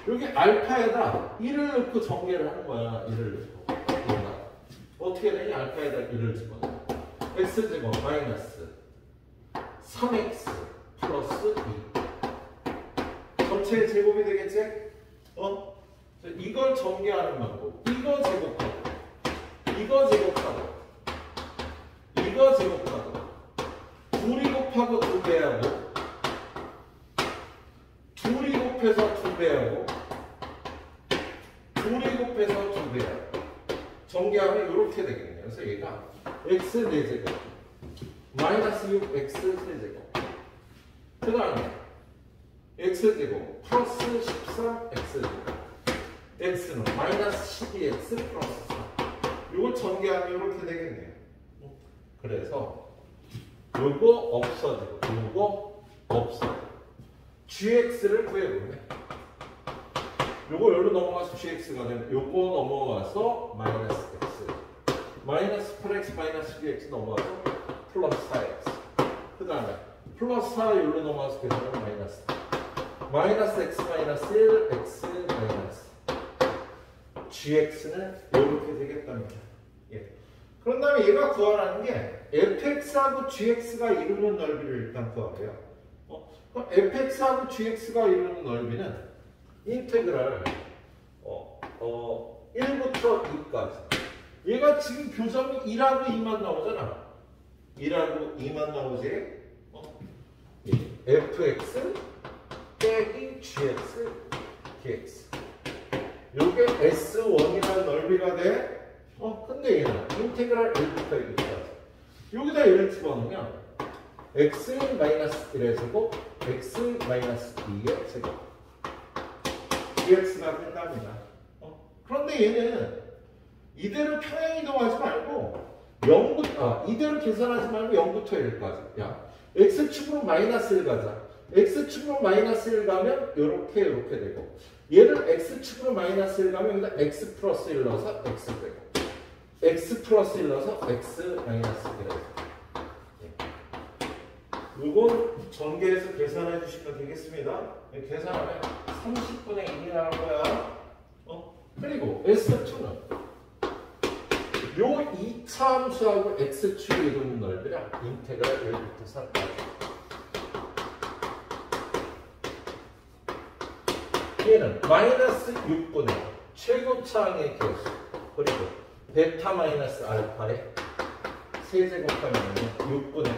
여기 알파에다 1을 넣고 전개를 하는 거야. 1을 넣고 얘가 어떻게 되냐. 알파에다 1을 집어넣어 x제곱 마이너스 3x 플러스 2 전체의 제곱이 되겠지? 이걸 전개하는 방법 이거 제곱하고 이거 제곱하고 이거 제곱하고 둘이 곱하고 2배하고 둘이 곱해서 2배하고 둘이 곱해서 2배하고 전개하면 이렇게 되겠네요. 그래서 얘가 x 4제곱 마이너스 6x 세제곱 그 다음에 x제곱 플러스 13x제곱 x는 마이너스 12x 플러스 4 이걸 전개하면 이렇게 되겠네요. 그래서 요거 없어지고 요거 없어지고 gx를 구해보면 요거 여기로 넘어가서 gx가 되면 요거 넘어가서 마이너스 x 마이너스 8x 마이너스 2x 넘어가서 플러스 4x 그 다음에 플러스 4 여기로 넘어가서 되면 마이너스 마이너스 x 마이너스 1 x 마이너스 gx는 이렇게 되겠답니다. 그런 다음에 얘가 구하라는 게 fx하고 gx가 이루는 넓이를 일단 구하래요. 그럼 fx하고 gx가 이루는 넓이는 인테그랄 1부터 2까지 얘가 지금 교점이 1하고 2만 나오잖아. 1하고 2만 나오지. fx 빼기 gx dx 요게 S1이라는 넓이가 돼. 근데 얘는 인테그랄 1부터 2까지 여기다 얘를 집어넣으면 x-1의 제곱 x-2의 제곱 dx가 된답니다. 그런데 얘는 이대로 평행이동하지 말고 0부터 이대로 계산하지 말고 0부터 1까지 야 x축으로 마이너스 1 가자. x축으로 마이너스 1 가면 요렇게 되고 얘를 x축으로 마이너스 1 가면 여기다 x 플러스 1 넣어서 x 되고 x 플러스 1 넣어서 x 마이너스 1. 이건 전개해서 계산해 주시면 되겠습니다. 계산하면 30분의 1이 나올 거야. 그리고 S2는 요 2차 함수하고 x축이 이루는 넓이랑 인테그랄 1부터 4까지. 얘는 마이너스 6분의 최고차항의 개수 그리고 베타 마이너스 알파의 세제곱하면 6분의 8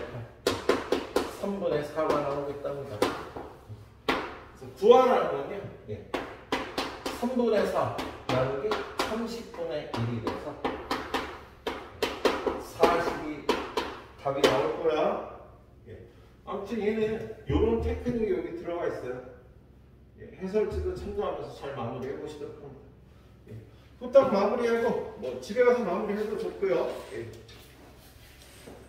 3분의 4가 나오겠답니다. 그래서 구하라는 건요 3분의 4 나누기 30분의 1이 돼서 40이 답이 나올 거야. 아무튼 얘는 이런 테크닉이 여기 들어가 있어요. 해설지도 참고하면서 잘 마무리해 보시도록 합니다. 후딱 마무리하고 뭐 집에 가서 마무리해도 좋고요.